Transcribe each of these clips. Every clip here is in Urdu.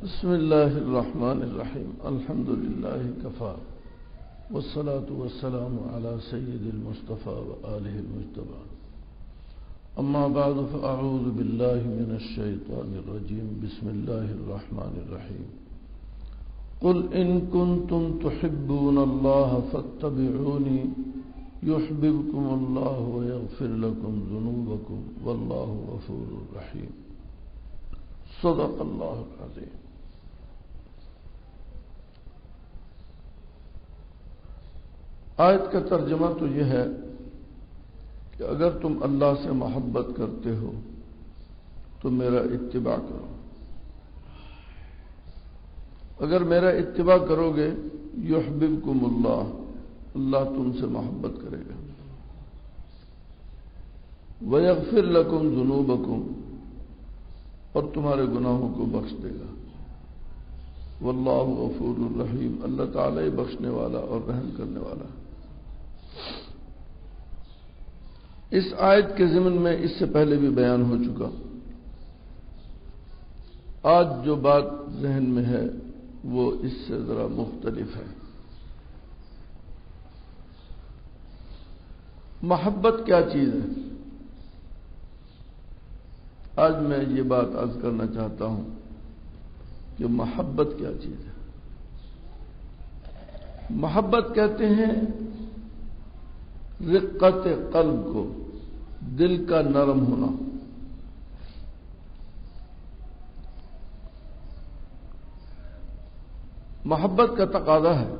بسم الله الرحمن الرحيم. الحمد لله كفى والصلاة والسلام على سيد المصطفى وآله المجتبى. أما بعد فأعوذ بالله من الشيطان الرجيم. بسم الله الرحمن الرحيم. قل إن كنتم تحبون الله فاتبعوني يحببكم الله ويغفر لكم ذنوبكم والله غفور رحيم. صدق اللہ العظیم. آیت کا ترجمہ تو یہ ہے کہ اگر تم اللہ سے محبت کرتے ہو تو میرا اتباع کرو. اگر میرا اتباع کرو گے یحببکم اللہ، اللہ تم سے محبت کرے گا. ویغفر لکم ذنوبکم، اور تمہارے گناہوں کو بخش دے گا. واللہ غفور الرحیم، اللہ تعالی بخشنے والا اور رحم کرنے والا. اس آیت کے ضمن میں اس سے پہلے بھی بیان ہو چکا. آج جو بات ذہن میں ہے وہ اس سے ذرا مختلف ہے. محبت کیا چیز ہے؟ آج میں یہ بات عرض کرنا چاہتا ہوں کہ محبت کیا چیز ہے. محبت کہتے ہیں رقت قلب کو، دل کا نرم ہونا. محبت کا تقاضا ہے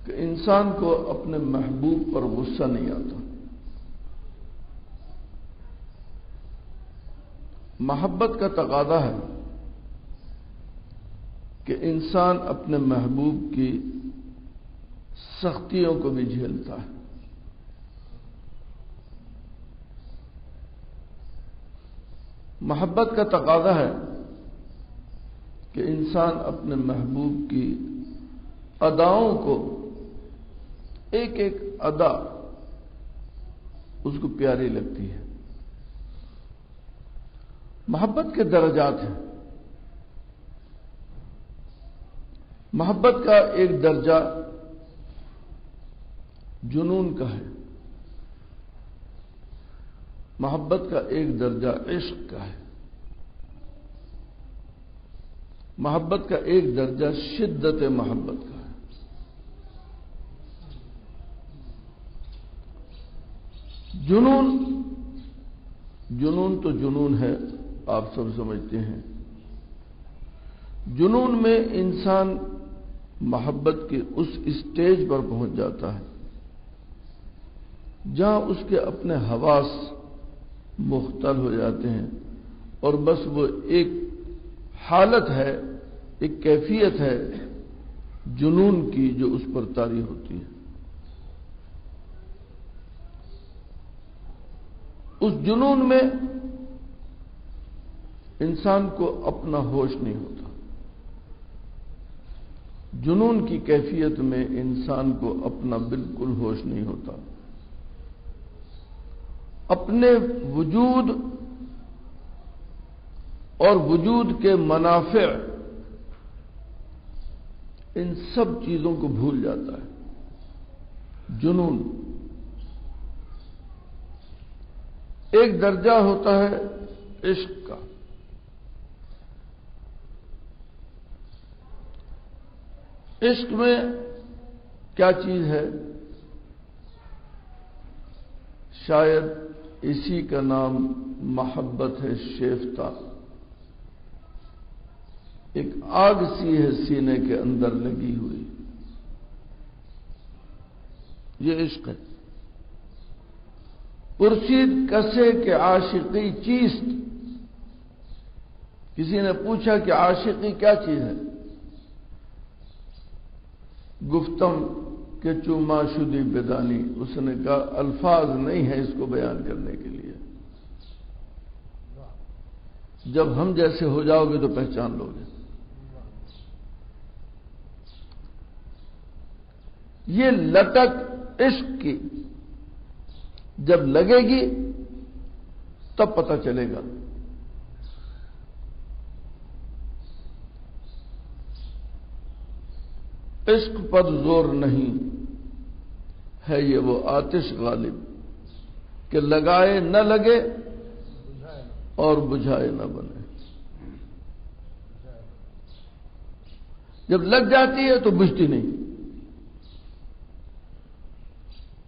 کہ انسان کو اپنے محبوب پر غصہ نہیں آتا. محبت کا تقاضا ہے کہ انسان اپنے محبوب کی سختیوں کو بھی جھیلتا ہے. محبت کا تقاضا ہے کہ انسان اپنے محبوب کی اداؤں کو، ایک ایک ادا اس کو پیاری لگتی ہے. محبت کے درجات ہیں. محبت کا ایک درجہ جنون کا ہے. محبت کا ایک درجہ عشق کا ہے. محبت کا ایک درجہ شدت محبت کا ہے. جنون تو جنون ہے، آپ سب سمجھتے ہیں. جنون میں انسان محبت کے اس اسٹیج پر پہنچ جاتا ہے جہاں اس کے اپنے حواس مختل ہو جاتے ہیں اور بس وہ ایک حالت ہے، ایک کیفیت ہے جنون کی جو اس پر طاری ہوتی ہے. اس جنون میں انسان کو اپنا ہوش نہیں ہوتا. جنون کی کیفیت میں انسان کو اپنا بالکل ہوش نہیں ہوتا. اپنے وجود اور وجود کے منافع، ان سب چیزوں کو بھول جاتا ہے. جنون ایک درجہ ہوتا ہے عشق کا. عشق میں کیا چیز ہے؟ شاید اسی کا نام محبت ہے شیفتہ. ایک آگ سی ہے سینے کے اندر لگی ہوئی، یہ عشق ہے. پرسید کسے کہ عاشقی چیست، کسی نے پوچھا کہ عاشقی کیا چیز ہے؟ گفتم کہ چو معشودی بدانی، اس نے کہا الفاظ نہیں ہیں اس کو بیان کرنے کے لیے. جب ہم جیسے ہو جاؤ گے تو پہچان لو گے. یہ لٹک عشق کی جب لگے گی تب پتہ چلے گا. عشق پر زور نہیں ہے یہ وہ آتش غالب کہ لگائے نہ لگے اور بجھائے نہ بنے. جب لگ جاتی ہے تو بجھتی نہیں،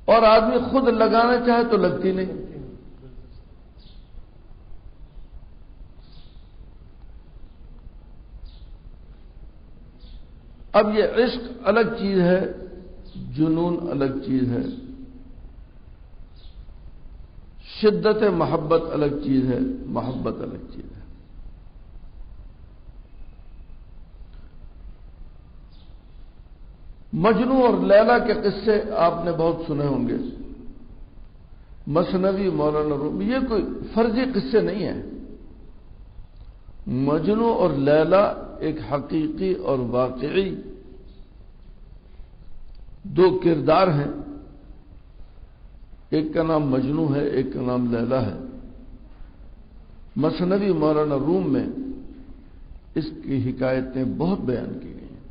اور آدمی خود لگانا چاہے تو لگتی نہیں. اب یہ عشق الگ چیز ہے، جنون الگ چیز ہے، شدت محبت الگ چیز ہے، محبت الگ چیز ہے. مجنو اور لیلا کے قصے آپ نے بہت سنے ہوں گے. مثنوی مولانا رومی، یہ کوئی فرضی قصے نہیں ہیں. مجنو اور لیلا ایک حقیقی اور واقعی دو کردار ہیں. ایک کا نام مجنو ہے، ایک کا نام لیلا ہے. مثنوی مولانا روم میں اس کی حکایتیں بہت بیان کی گئی ہیں.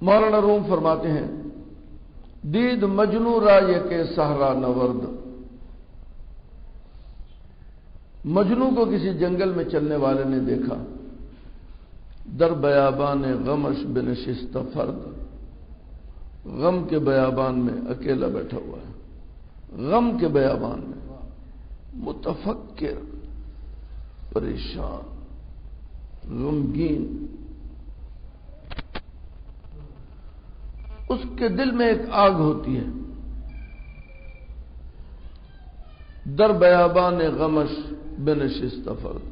مولانا روم فرماتے ہیں، دید مجنو را یہ کہ صحرا نورد. مجنو کو کسی جنگل میں چلنے والے نے دیکھا. در بیابان غمش بنشست فرد، غم کے بیابان میں اکیلا بیٹھا ہوا ہے. غم کے بیابان میں متفکر، پریشان، غمگین. اس کے دل میں ایک آگ ہوتی ہے. در بیابان غمش بنشست فرد،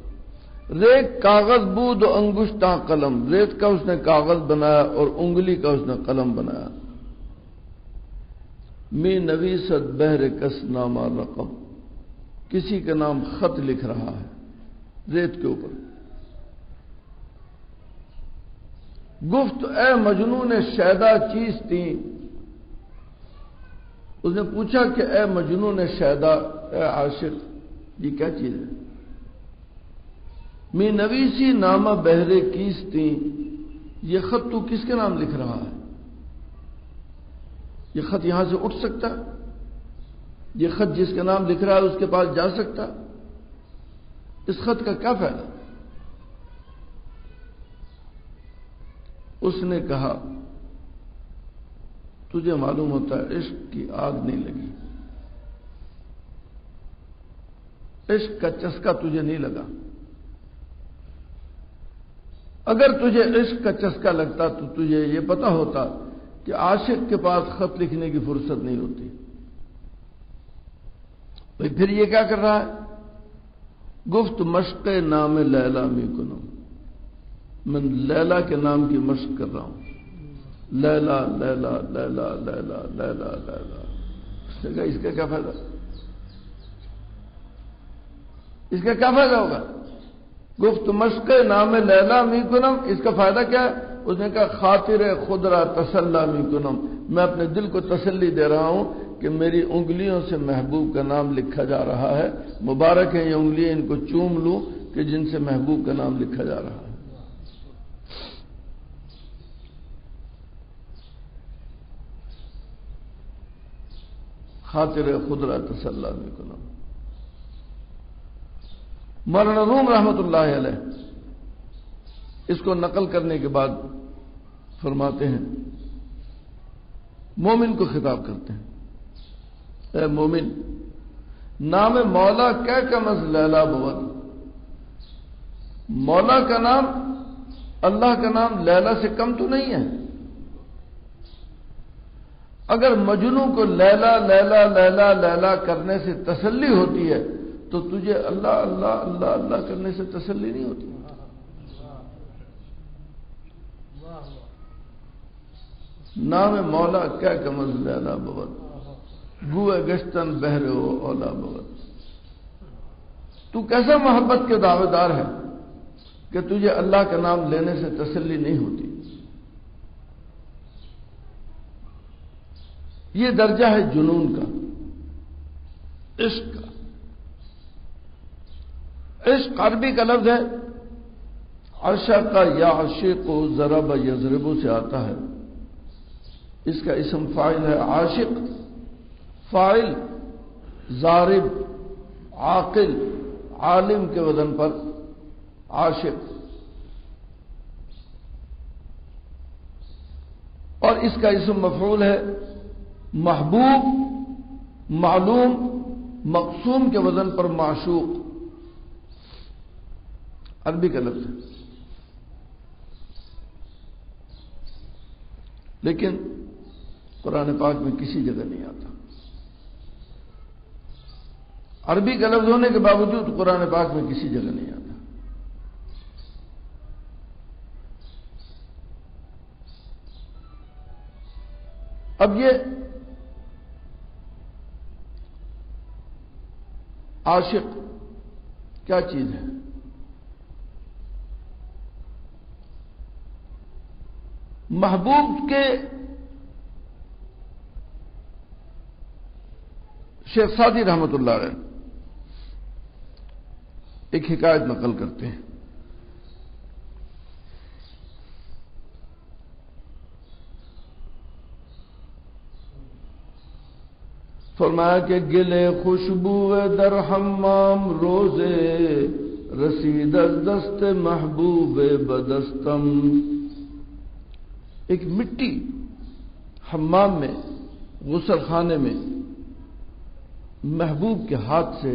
ریت کاغذ بود و انگشتاں قلم. ریت کا اس نے کاغذ بنایا اور انگلی کا اس نے قلم بنایا. می نویست بہر کس نامہ رقم، کسی کا نام خط لکھ رہا ہے ریت کے اوپر. گفت اے مجنون شیدا چیز تھی. اس نے پوچھا کہ اے مجنون شیدا، اے عاشق، یہ کیا چیز ہے؟ می نویسی نامہ بہرے کیس تھی، یہ خط تو کس کے نام لکھ رہا ہے؟ یہ خط یہاں سے اٹھ سکتا؟ یہ خط جس کے نام لکھ رہا ہے اس کے پاس جا سکتا؟ اس خط کا کیا فائدہ؟ اس نے کہا تجھے معلوم ہوتا ہے عشق کی آگ نہیں لگی، عشق کا چسکا تجھے نہیں لگا. اگر تجھے عشق کا چسکا لگتا تو تجھے یہ پتا ہوتا کہ عاشق کے پاس خط لکھنے کی فرصت نہیں ہوتی. بھئی پھر یہ کیا کر رہا ہے؟ گفت مشق نام لیلا می کنم، میں لیلا کے نام کی مشق کر رہا ہوں. لیلا لیلا لیلا لیلا لیلا لیلا. اس نے کہا اس کا کیا فائدہ؟ اس کا کیا فائدہ ہوگا؟ گفت مشق نام لیلا می کنم، اس کا فائدہ کیا ہے؟ اس نے کہا خاطر خدرا تسلا می کنم، میں اپنے دل کو تسلی دے رہا ہوں کہ میری انگلیوں سے محبوب کا نام لکھا جا رہا ہے. مبارک ہے یہ انگلیاں، ان کو چوم لوں کہ جن سے محبوب کا نام لکھا جا رہا ہے. خاطر خدرا تسلا می کنم. مولانا روم رحمت اللہ علیہ اس کو نقل کرنے کے بعد فرماتے ہیں، مومن کو خطاب کرتے ہیں، اے مومن، نام مولا کیا کم از لیلا بود. مولا کا نام اللہ کا نام لیلا سے کم تو نہیں ہے. اگر مجنو کو لیلا لیلا لیلا لیلا کرنے سے تسلی ہوتی ہے تو تجھے اللہ اللہ اللہ اللہ کرنے سے تسلی نہیں ہوتی. نام مولا کیا کمز لیلا بود، گوئے گشتن بہرے ہو اولا بود. تو کیسا محبت کے دعوے دار ہے کہ تجھے اللہ کا نام لینے سے تسلی نہیں ہوتی. یہ درجہ ہے جنون کا، عشق کا. عشق عربی کا لفظ ہے عشق یعشق ضرب یضرب سے آتا ہے. اس کا اسم فاعل ہے عاشق، فاعل ضارب، عاقل، عالم کے وزن پر عاشق. اور اس کا اسم مفعول ہے محبوب، معلوم، مقسوم کے وزن پر معشوق. عربی کا لفظ ہے، لیکن قرآن پاک میں کسی جگہ نہیں آتا. عربی کا لفظ ہونے کے باوجود قرآن پاک میں کسی جگہ نہیں آتا. اب یہ عاشق کیا چیز ہے؟ محبوب کے شیخ سعدی رحمت اللہ علیہ ایک حکایت نقل کرتے ہیں. فرمایا کہ گلے خوشبو در حمام روزے رسید از دست محبوب بدستم. ایک مٹی حمام میں، غسل خانے میں محبوب کے ہاتھ سے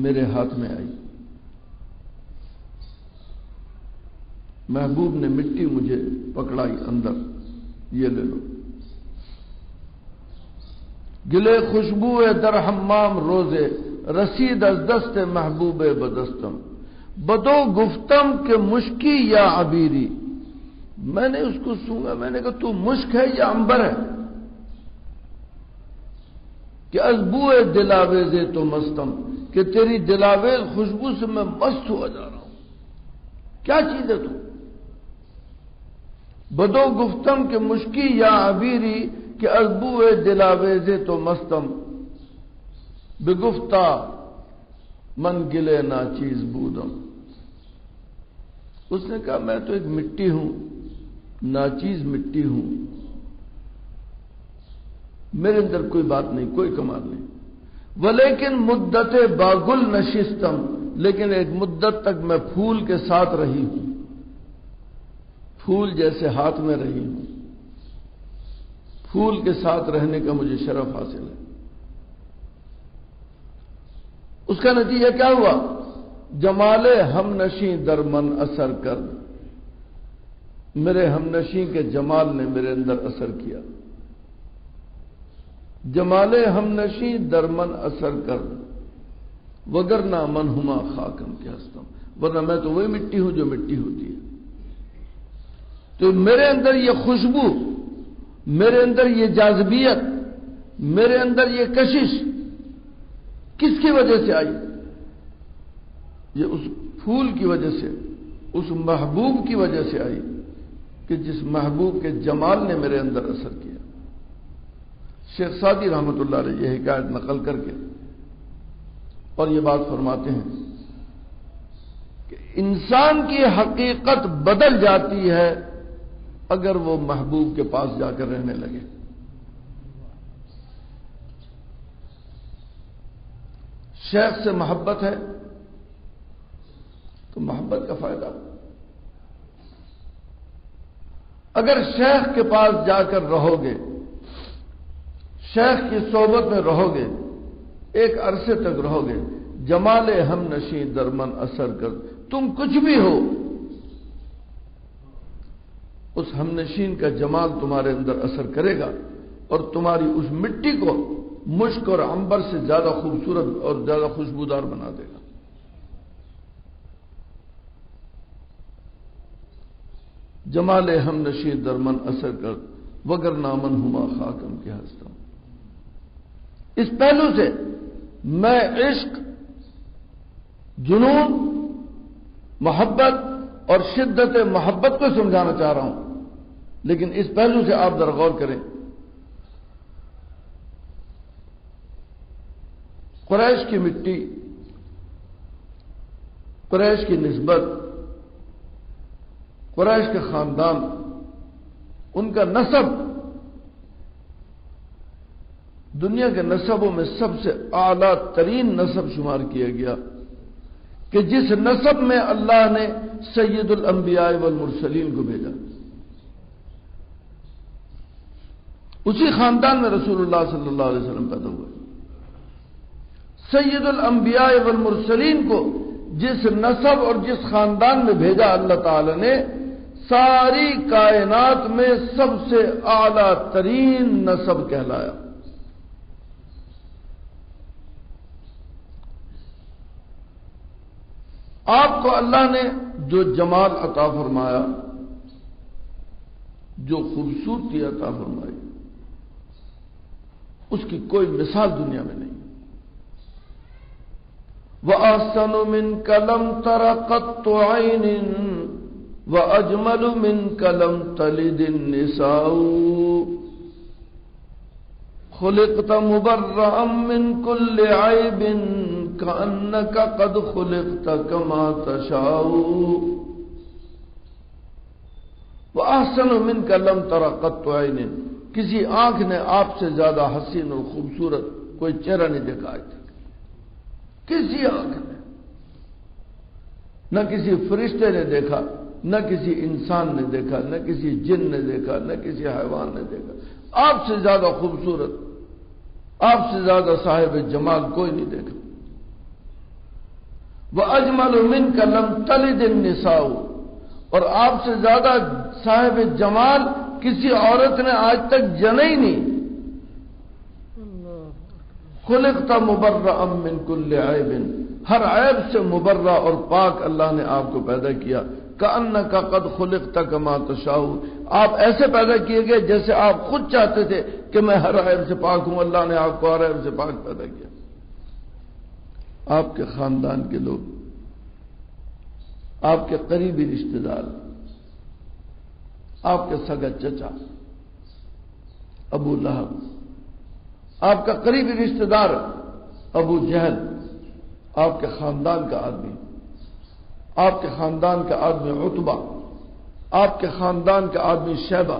میرے ہاتھ میں آئی. محبوب نے مٹی مجھے پکڑائی اندر، یہ لے لو. گلے خوشبو در حمام روزے رسید از دست محبوب بدستم. بدو گفتم کہ مشکی یا عبیری. میں نے اس کو سونگا، میں نے کہا تو مشک ہے یا عنبر ہے؟ کہ از بوئے دلاویز تو مستم، کہ تیری دلاویز خوشبو سے میں مست ہوا جا رہا ہوں. کیا چیز ہے تو؟ بدو گفتم کہ مشکی یا عبیری، کہ از بوئے دلاویز تو مستم. بگفتا من گلے ناچیز بودم. اس نے کہا میں تو ایک مٹی ہوں، ناچیز مٹی ہوں، میرے اندر کوئی بات نہیں، کوئی کمال نہیں. ولیکن مدت باگل نشستم، لیکن ایک مدت تک میں پھول کے ساتھ رہی ہوں، پھول جیسے ہاتھ میں رہی ہوں. پھول کے ساتھ رہنے کا مجھے شرف حاصل ہے. اس کا نتیجہ کیا ہوا؟ جمال ہم نشیں در من اثر کر. میرے ہم نشیں کے جمال نے میرے اندر اثر کیا. جمال ہم نشیں در من اثر کر، وگرنہ من ہما خاکم کے ہستم. ورنہ میں تو وہی مٹی ہوں جو مٹی ہوتی ہے. تو میرے اندر یہ خوشبو، میرے اندر یہ جاذبیت، میرے اندر یہ کشش کس کی وجہ سے آئی؟ یہ اس پھول کی وجہ سے، اس محبوب کی وجہ سے آئی کہ جس محبوب کے جمال نے میرے اندر اثر کیا. شیخ سعدی رحمت اللہ علیہ یہ حکایت نقل کر کے اور یہ بات فرماتے ہیں کہ انسان کی حقیقت بدل جاتی ہے اگر وہ محبوب کے پاس جا کر رہنے لگے. شیخ سے محبت ہے تو محبت کا فائدہ. اگر شیخ کے پاس جا کر رہو گے، شیخ کی صحبت میں رہو گے، ایک عرصے تک رہو گے، جمال ہم نشیں درمن اثر کر. تم کچھ بھی ہو، اس ہم نشین کا جمال تمہارے اندر اثر کرے گا اور تمہاری اس مٹی کو مشک اور عنبر سے زیادہ خوبصورت اور زیادہ خوشبودار بنا دے گا. جمال ہم نشین درمن اثر کر، وگر نامن ہما خاکم کے ہستم. اس پہلو سے میں عشق، جنون، محبت اور شدت محبت کو سمجھانا چاہ رہا ہوں، لیکن اس پہلو سے آپ ذرا غور کریں. قریش کی مٹی، قریش کی نسبت قریش کے خاندان، ان کا نسب دنیا کے نسبوں میں سب سے اعلیٰ ترین نسب شمار کیا گیا کہ جس نسب میں اللہ نے سید الانبیاء والمرسلین کو بھیجا، اسی خاندان میں رسول اللہ صلی اللہ علیہ وسلم پیدا ہوئے۔ سید الانبیاء والمرسلین کو جس نسب اور جس خاندان میں بھیجا اللہ تعالی نے، ساری کائنات میں سب سے اعلیٰ ترین نسب کہلایا۔ آپ کو اللہ نے جو جمال عطا فرمایا، جو خوبصورتی عطا فرمائی، اس کی کوئی مثال دنیا میں نہیں۔ وَأَحْسَنُ مِنْكَ لَمْ تَرَ قَطُّ عَيْنٍ وَأَجْمَلُ مِنْكَ لَمْ تَلِدِ النِّسَاءُ خُلِقْتَ مُبَرَّأً مِنْ كُلِّ عَيْبٍ كَأَنَّكَ قَدْ خُلِقْتَ كَمَا تَشَاءُ وَأَحْسَنُ مِنْكَ لَمْ تَرَ قَطُّ عَيْنٍ، کسی آنکھ نے آپ سے زیادہ حسین اور خوبصورت کوئی چہرہ نہیں دیکھا آج تک، کسی آنکھ نے، نہ کسی فرشتے نے دیکھا، نہ کسی انسان نے دیکھا، نہ کسی جن نے دیکھا، نہ کسی حیوان نے دیکھا۔ آپ سے زیادہ خوبصورت، آپ سے زیادہ صاحب جمال کوئی نہیں دیکھا۔ وَأَجْمَلُ مِنْكَ لَمْ تَلِدِ النِّسَاءُ، اور آپ سے زیادہ صاحب جمال کسی عورت نے آج تک جنا ہی نہیں۔ خُلِقْتَ مُبَرَّأً مِنْ كُلِّ عَيْبٍ، ہر عیب سے مبرہ اور پاک اللہ نے آپ کو پیدا کیا۔ كَأَنَّكَ قَدْ خُلِقْتَ كَمَا تَشَاءُ، آپ ایسے پیدا کیے گئے جیسے آپ خود چاہتے تھے کہ میں ہر عیب سے پاک ہوں، اللہ نے آپ کو ہر عیب سے پاک پیدا کیا۔ آپ کے خاندان کے لوگ، آپ کے قریبی رشتہ دار، آپ کے سگا چچا ابو لہب، آپ کا قریبی رشتہ دار ابو جہل، آپ کے خاندان کا آدمی، آپ کے خاندان کا آدمی عتبہ، آپ کے خاندان کا آدمی شیبہ،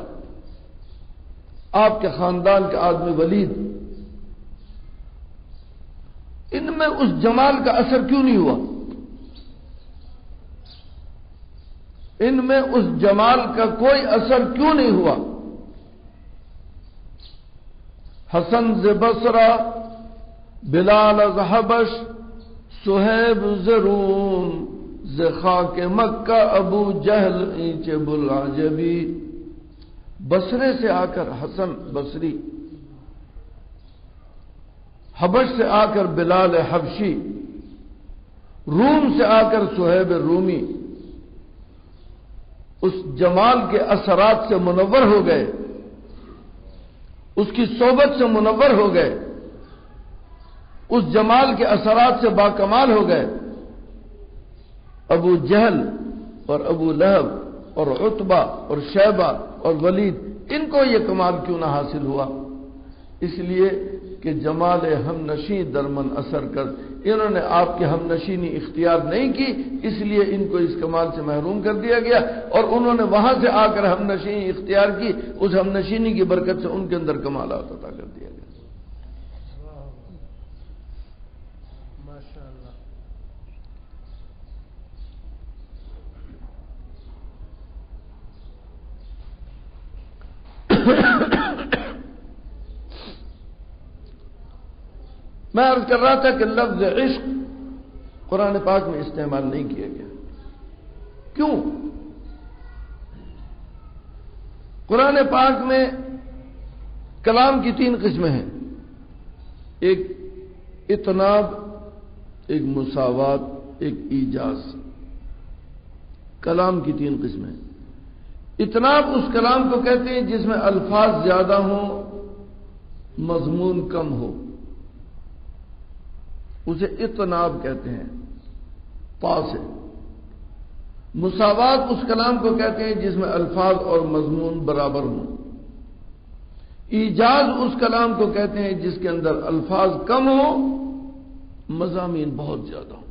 آپ کے خاندان کا آدمی ولید، ان میں اس جمال کا اثر کیوں نہیں ہوا؟ ان میں اس جمال کا کوئی اثر کیوں نہیں ہوا؟ حسن ز بصرہ، بلال از حبش، سہیب ز روم، ز خاک مکہ ابو جہل اینچ بلعجبی۔ بصرے سے آ کر حسن بصری، حبش سے آ کر بلال حبشی، روم سے آ کر سہیب رومی، اس جمال کے اثرات سے منور ہو گئے، اس کی صحبت سے منور ہو گئے، اس جمال کے اثرات سے باکمال ہو گئے۔ ابو جہل اور ابو لہب اور عتبہ اور شیبہ اور ولید، ان کو یہ کمال کیوں نہ حاصل ہوا؟ اس لیے کہ جمال ہم نشیں درمن اثر کر، انہوں نے آپ کی ہم نشینی اختیار نہیں کی، اس لیے ان کو اس کمال سے محروم کر دیا گیا، اور انہوں نے وہاں سے آ کر ہم نشینی اختیار کی، اس ہم نشینی کی برکت سے ان کے اندر کمالات عطا کر دیا گیا۔ میں عرض کر رہا تھا کہ لفظ عشق قرآن پاک میں استعمال نہیں کیا گیا، کیوں؟ قرآن پاک میں کلام کی 3 قسمیں ہیں، ایک اطناب، ایک مساوات، ایک ایجاز۔ کلام کی 3 قسمیں ہیں۔ اطناب اس کلام کو کہتے ہیں جس میں الفاظ زیادہ ہوں، مضمون کم ہو، اسے اطناب کہتے ہیں، پا سے۔ مساوات اس کلام کو کہتے ہیں جس میں الفاظ اور مضمون برابر ہوں۔ ایجاز اس کلام کو کہتے ہیں جس کے اندر الفاظ کم ہوں، مضامین بہت زیادہ ہوں۔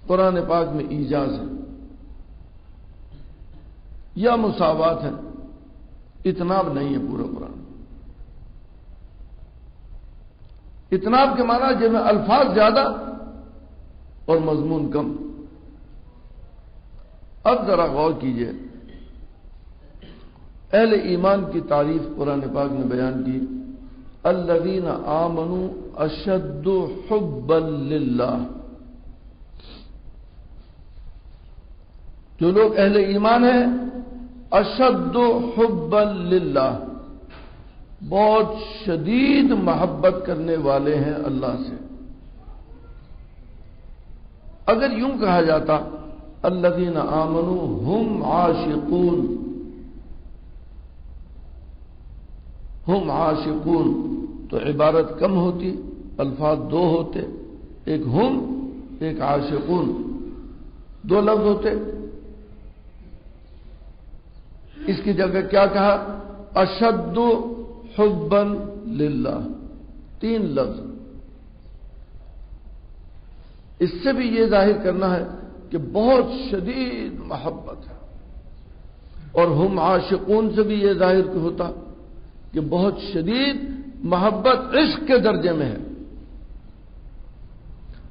قرآن پاک میں ایجاز ہے، یا مساوات ہے، اتناب نہیں ہے پورا قرآن۔ اتناب کے معنی جن میں الفاظ زیادہ اور مضمون کم۔ اب ذرا غور کیجئے، اہل ایمان کی تعریف قرآن پاک نے بیان کی، الذین آمنوا اشد حبا للہ۔ جو لوگ اہل ایمان ہیں، اشد حبا للہ، بہت شدید محبت کرنے والے ہیں اللہ سے۔ اگر یوں کہا جاتا الذین آمنوا ہم عاشقون، ہم عاشقون، تو عبارت کم ہوتی، الفاظ دو ہوتے، ایک ہم ایک عاشقون، دو لفظ ہوتے۔ اس کی جگہ کیا کہا؟ اشد حبا للہ، تین لفظ۔ اس سے بھی یہ ظاہر کرنا ہے کہ بہت شدید محبت ہے، اور ہم عاشقون سے بھی یہ ظاہر ہوتا کہ بہت شدید محبت عشق کے درجے میں ہے۔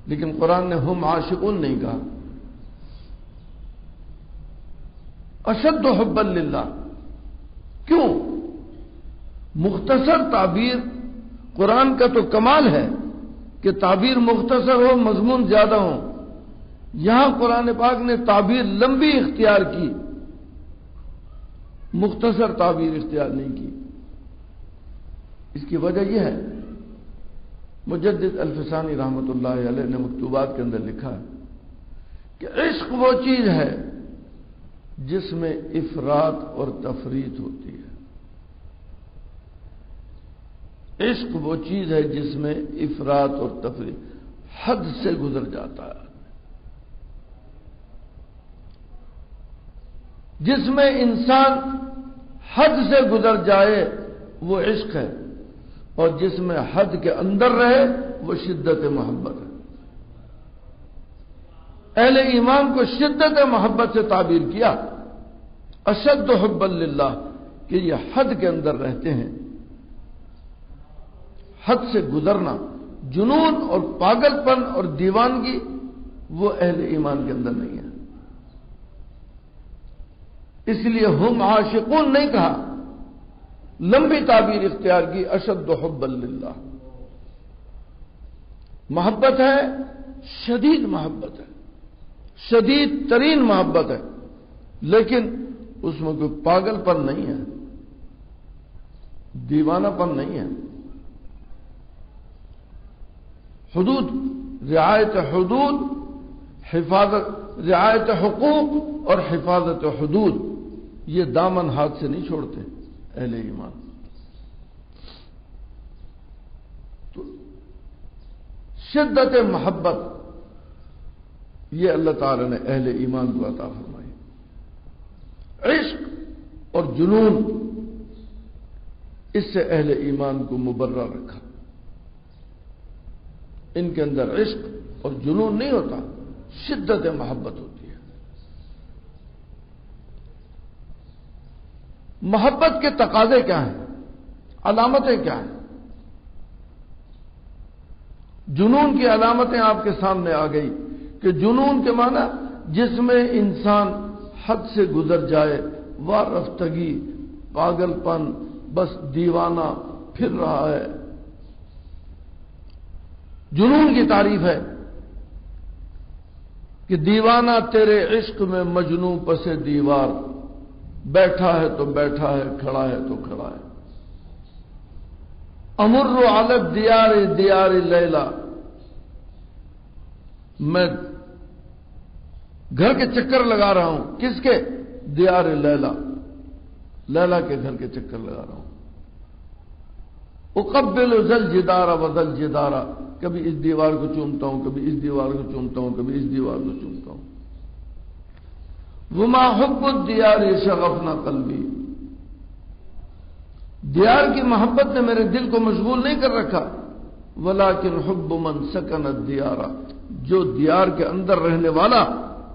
لیکن قرآن نے ہم عاشقون نہیں کہا، اشد حبا للہ۔ کیوں؟ مختصر تعبیر قرآن کا تو کمال ہے کہ تعبیر مختصر ہو، مضمون زیادہ ہو۔ یہاں قرآن پاک نے تعبیر لمبی اختیار کی، مختصر تعبیر اختیار نہیں کی۔ اس کی وجہ یہ ہے، مجدد الفسانی رحمۃ اللہ علیہ نے مکتوبات کے اندر لکھا ہے کہ عشق وہ چیز ہے جس میں افراط اور تفریط ہوتی ہے۔ عشق وہ چیز ہے جس میں افراط اور تفریط، حد سے گزر جاتا ہے، جس میں انسان حد سے گزر جائے وہ عشق ہے، اور جس میں حد کے اندر رہے وہ شدت محبت ہے۔ اہل ایمان کو شدت محبت سے تعبیر کیا، اشد حبا للہ، کہ یہ حد کے اندر رہتے ہیں۔ حد سے گزرنا، جنون اور پاگل پن اور دیوانگی، وہ اہل ایمان کے اندر نہیں ہے۔ اس لیے ہم عاشقون نہیں کہا، لمبی تعبیر اختیار کی، اشد حبا للہ۔ محبت ہے، شدید محبت ہے، شدید ترین محبت ہے، لیکن اس میں کوئی پاگل پن نہیں ہے، دیوانہ پن نہیں ہے۔ حدود، رعایت حدود، حفاظت، رعایت حقوق اور حفاظت حدود، یہ دامن ہاتھ سے نہیں چھوڑتے اہل ایمان۔ تو شدت محبت یہ اللہ تعالی نے اہل ایمان کو عطا فرمائی۔ عشق اور جنون، اس سے اہل ایمان کو مبرہ رکھا۔ ان کے اندر عشق اور جنون نہیں ہوتا، شدت محبت ہوتی ہے۔ محبت کے تقاضے کیا ہیں؟ علامتیں کیا ہیں؟ جنون کی علامتیں آپ کے سامنے آ گئی کہ جنون کے معنی جس میں انسان حد سے گزر جائے، وارفتگی، پاگل پن، بس دیوانہ پھر رہا ہے۔ جنون کی تعریف ہے کہ دیوانہ تیرے عشق میں مجنوں پس دیوار، بیٹھا ہے تو بیٹھا ہے، کھڑا ہے تو کھڑا ہے۔ امر علی الدیار دیار لیلا، میں گھر کے چکر لگا رہا ہوں، کس کے؟ دیار لیلا، لیلا کے گھر کے چکر لگا رہا ہوں۔ اقبل ذل جدار و ذل جدارا، کبھی اس دیوار کو چومتا ہوں، کبھی اس دیوار کو چومتا ہوں، کبھی اس دیوار کو چومتا ہوں۔ وما حب الدیار شغفنا قلبی، دیار کی محبت نے میرے دل کو مشغول نہیں کر رکھا، ولیکن حب من سکن الدیار، جو دیار کے اندر رہنے والا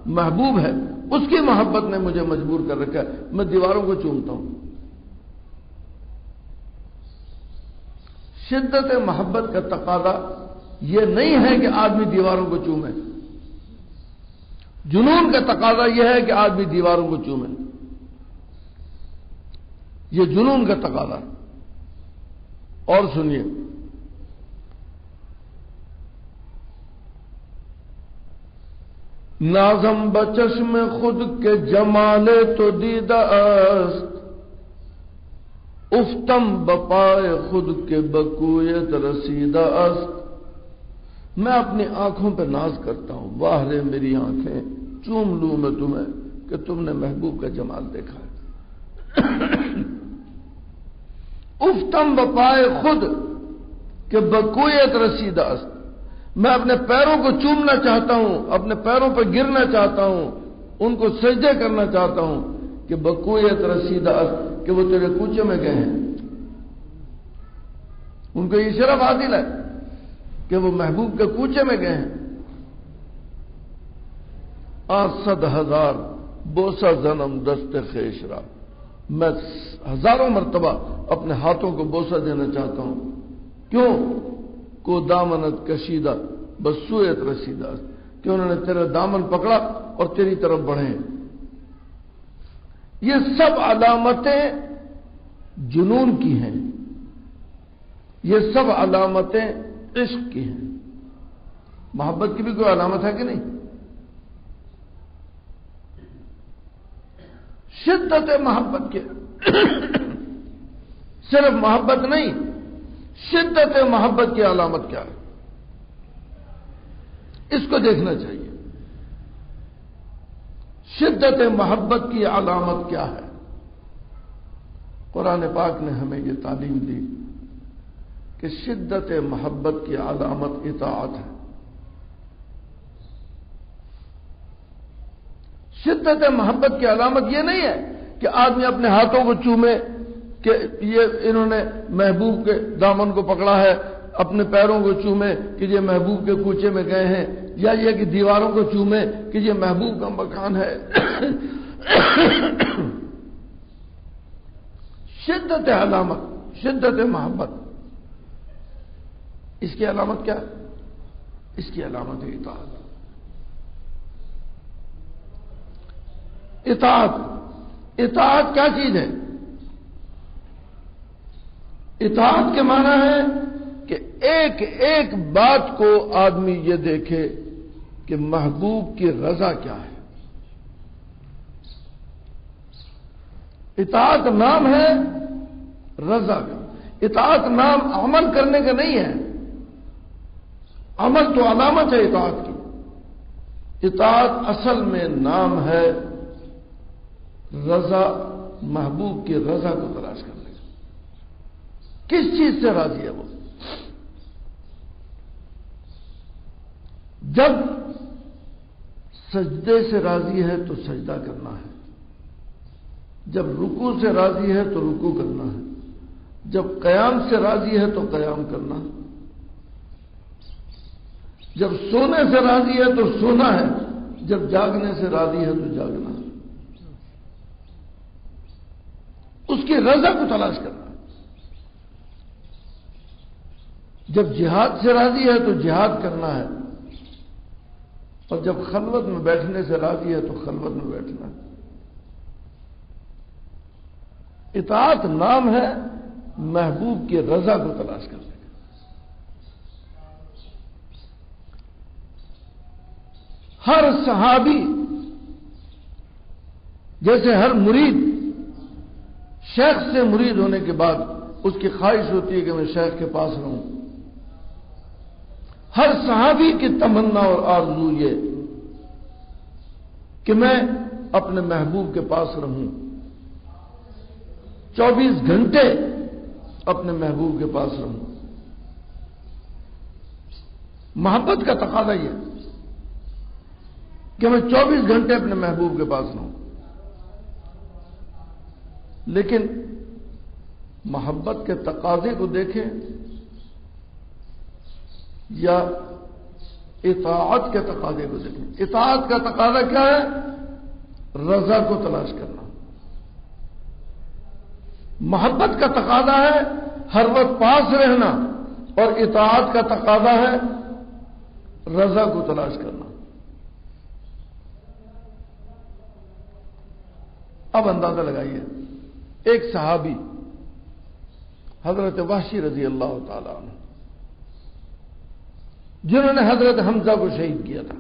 محبوب ہے، اس کی محبت نے مجھے مجبور کر رکھا ہے، میں دیواروں کو چومتا ہوں۔ شدت محبت کا تقاضا یہ نہیں ہے کہ آدمی دیواروں کو چومے، جنون کا تقاضا یہ ہے کہ آدمی دیواروں کو چومے، یہ جنون کا تقاضا۔ اور سنیے، نازم بچشم خود کے جمال تو دیدہ است، افتم بپائے خود کے بکویت رسیدہ است۔ میں اپنی آنکھوں پہ ناز کرتا ہوں، واہ رے میری آنکھیں، چوم لوں میں تمہیں کہ تم نے محبوب کا جمال دیکھا ہے۔ افتم بپائے خود کہ بکویت رسیدہ است، میں اپنے پیروں کو چومنا چاہتا ہوں، اپنے پیروں پہ گرنا چاہتا ہوں، ان کو سجدے کرنا چاہتا ہوں کہ بکویت رسیدہ است، کہ وہ تیرے کوچے میں گئے ہیں۔ ان کو یہ شرف حاصل ہے کہ وہ محبوب کے کوچے میں گئے ہیں۔ آصد ہزار بوسہ زنم دست خیشرا، میں ہزاروں مرتبہ اپنے ہاتھوں کو بوسہ دینا چاہتا ہوں، کیوں؟ کو دامنت کشیدہ بسویت رسیدہ، کہ انہوں نے تیرا دامن پکڑا اور تیری طرف بڑھے۔ یہ سب علامتیں جنون کی ہیں، یہ سب علامتیں عشق کی ہیں۔ محبت کی بھی کوئی علامت ہے کہ نہیں؟ شدت محبت کے صرف محبت نہیں، شدت محبت کی علامت کیا ہے، اس کو دیکھنا چاہیے۔ شدت محبت کی علامت کیا ہے؟ قرآن پاک نے ہمیں یہ تعلیم دی کہ شدت محبت کی علامت اطاعت ہے۔ شدت محبت کی علامت یہ نہیں ہے کہ آدمی اپنے ہاتھوں کو چومے کہ یہ انہوں نے محبوب کے دامن کو پکڑا ہے، اپنے پیروں کو چومے کہ یہ محبوب کے کوچے میں گئے ہیں، یا یہ کہ دیواروں کو چومے کہ یہ محبوب کا مکان ہے۔ شدت علامت، شدت محبت، اس کی علامت کیا ہے؟ اس کی علامت ہے اطاعت۔ اطاعت، اطاعت کیا چیز ہے؟ اطاعت کے معنی ہے کہ ایک ایک بات کو آدمی یہ دیکھے کہ محبوب کی رضا کیا ہے۔ اطاعت نام ہے رضا کا، اطاعت نام عمل کرنے کا نہیں ہے، عمل تو علامت ہے اطاعت کی۔ اطاعت اصل میں نام ہے رضا، محبوب کی رضا کو تلاش کرنے کا۔ کس چیز سے راضی ہے وہ؟ جب سجدے سے راضی ہے تو سجدہ کرنا ہے، جب رکوع سے راضی ہے تو رکوع کرنا ہے، جب قیام سے راضی ہے تو قیام کرنا ہے، جب سونے سے راضی ہے تو سونا ہے، جب جاگنے سے راضی ہے تو جاگنا ہے۔ اس کی رضا کو تلاش کرنا ہے۔ جب جہاد سے راضی ہے تو جہاد کرنا ہے، اور جب خلوت میں بیٹھنے سے راضی ہے تو خلوت میں بیٹھنا ہے۔ اطاعت نام ہے محبوب کی رضا کو تلاش کرنے کا۔ ہر صحابی، جیسے ہر مرید شیخ سے مرید ہونے کے بعد اس کی خواہش ہوتی ہے کہ میں شیخ کے پاس رہوں، ہر صحابی کی تمنا اور آرزو یہ کہ میں اپنے محبوب کے پاس رہوں، 24 گھنٹے اپنے محبوب کے پاس رہوں۔ محبت کا تقاضا یہ کہ میں 24 گھنٹے اپنے محبوب کے پاس رہوں۔ لیکن محبت کے تقاضے کو دیکھیں یا اطاعت کے تقاضے کو دیکھیں. اطاعت کا تقاضا کیا ہے؟ رضا کو تلاش کرنا. محبت کا تقاضا ہے ہر وقت پاس رہنا، اور اطاعت کا تقاضا ہے رضا کو تلاش کرنا. اب اندازہ لگائیے، ایک صحابی حضرت وحشی رضی اللہ تعالی عنہ، جنہوں نے حضرت حمزہ کو شہید کیا تھا.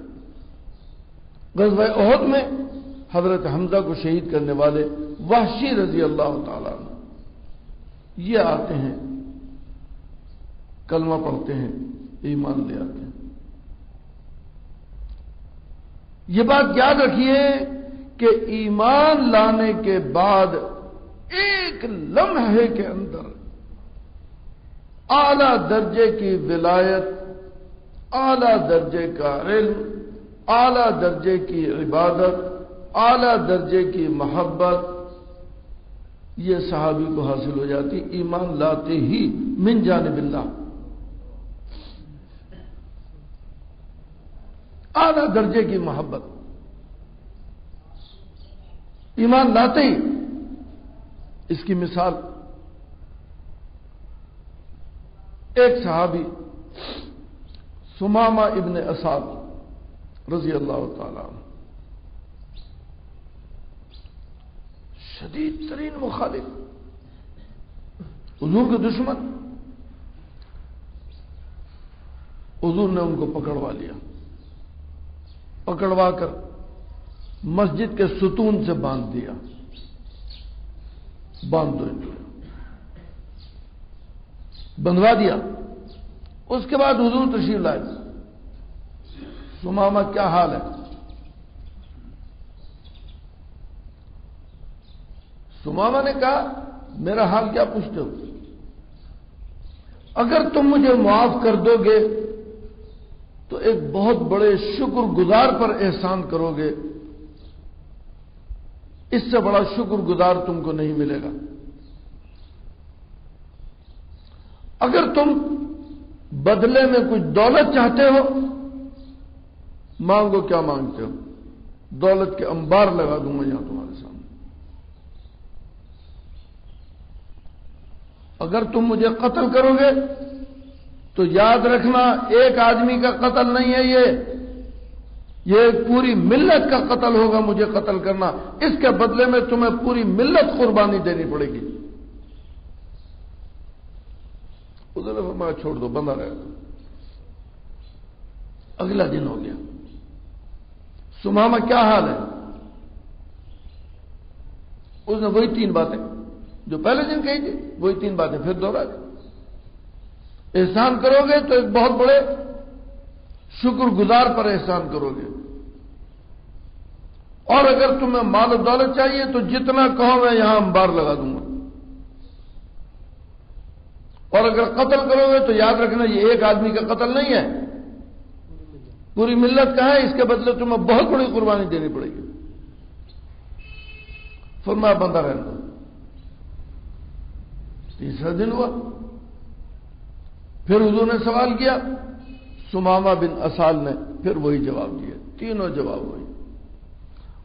غزوہ احد میں حضرت حمزہ کو شہید کرنے والے وحشی رضی اللہ تعالی عنہ یہ آتے ہیں، کلمہ پڑھتے ہیں، ایمان لے آتے ہیں. یہ بات یاد رکھیے کہ ایمان لانے کے بعد ایک لمحے کے اندر اعلی درجے کی ولایت، اعلی درجے کا علم، اعلی درجے کی عبادت، اعلی درجے کی محبت یہ صحابی کو حاصل ہو جاتی ایمان لاتے ہی من جانب اللہ. اعلی درجے کی محبت ایمان لاتے ہی. اس کی مثال ایک صحابی سمامہ ابن اسال رضی اللہ تعالی عنہ، شدید ترین مخالف، حضور کے دشمن. حضور نے ان کو پکڑوا لیا، پکڑوا کر مسجد کے ستون سے باندھ دیا. باندھ دو ان کو، بندھوا دیا. اس کے بعد حضور تشریف لائے. سمامہ کیا حال ہے؟ سمامہ نے کہا میرا حال کیا پوچھتے ہو؟ اگر تم مجھے معاف کر دو گے تو ایک بہت بڑے شکر گزار پر احسان کرو گے، اس سے بڑا شکر گزار تم کو نہیں ملے گا. اگر تم بدلے میں کچھ دولت چاہتے ہو مانگو، کیا مانگتے ہو؟ دولت کے انبار لگا دوں میں یہاں تمہارے سامنے. اگر تم مجھے قتل کرو گے تو یاد رکھنا ایک آدمی کا قتل نہیں ہے، یہ ایک پوری ملت کا قتل ہوگا. مجھے قتل کرنا، اس کے بدلے میں تمہیں پوری ملت قربانی دینی پڑے گی. ادھر فرمایا چھوڑ دو، بندہ رہے گا. اگلا دن ہو گیا. سمامہ کیا حال ہے؟ اس نے وہی 3 باتیں جو پہلے دن کہی تھی، وہی 3 باتیں پھر دوہرا دی. احسان کرو گے تو ایک بہت بڑے شکر گزار پر احسان کرو گے، اور اگر تمہیں مال و دولت چاہیے تو جتنا کہو میں یہاں انبار لگا دوں گا، اور اگر قتل کرو گے تو یاد رکھنا یہ ایک آدمی کا قتل نہیں ہے، پوری ملت کا ہے. اس کے بدلے تمہیں بہت بڑی قربانی دینی پڑے گی. فرمایا بندہ رہنے دو. تیسرا دن ہوا، پھر حضور نے سوال کیا. سمامہ بن اسال نے پھر وہی جواب دیا. تینوں جواب وہی.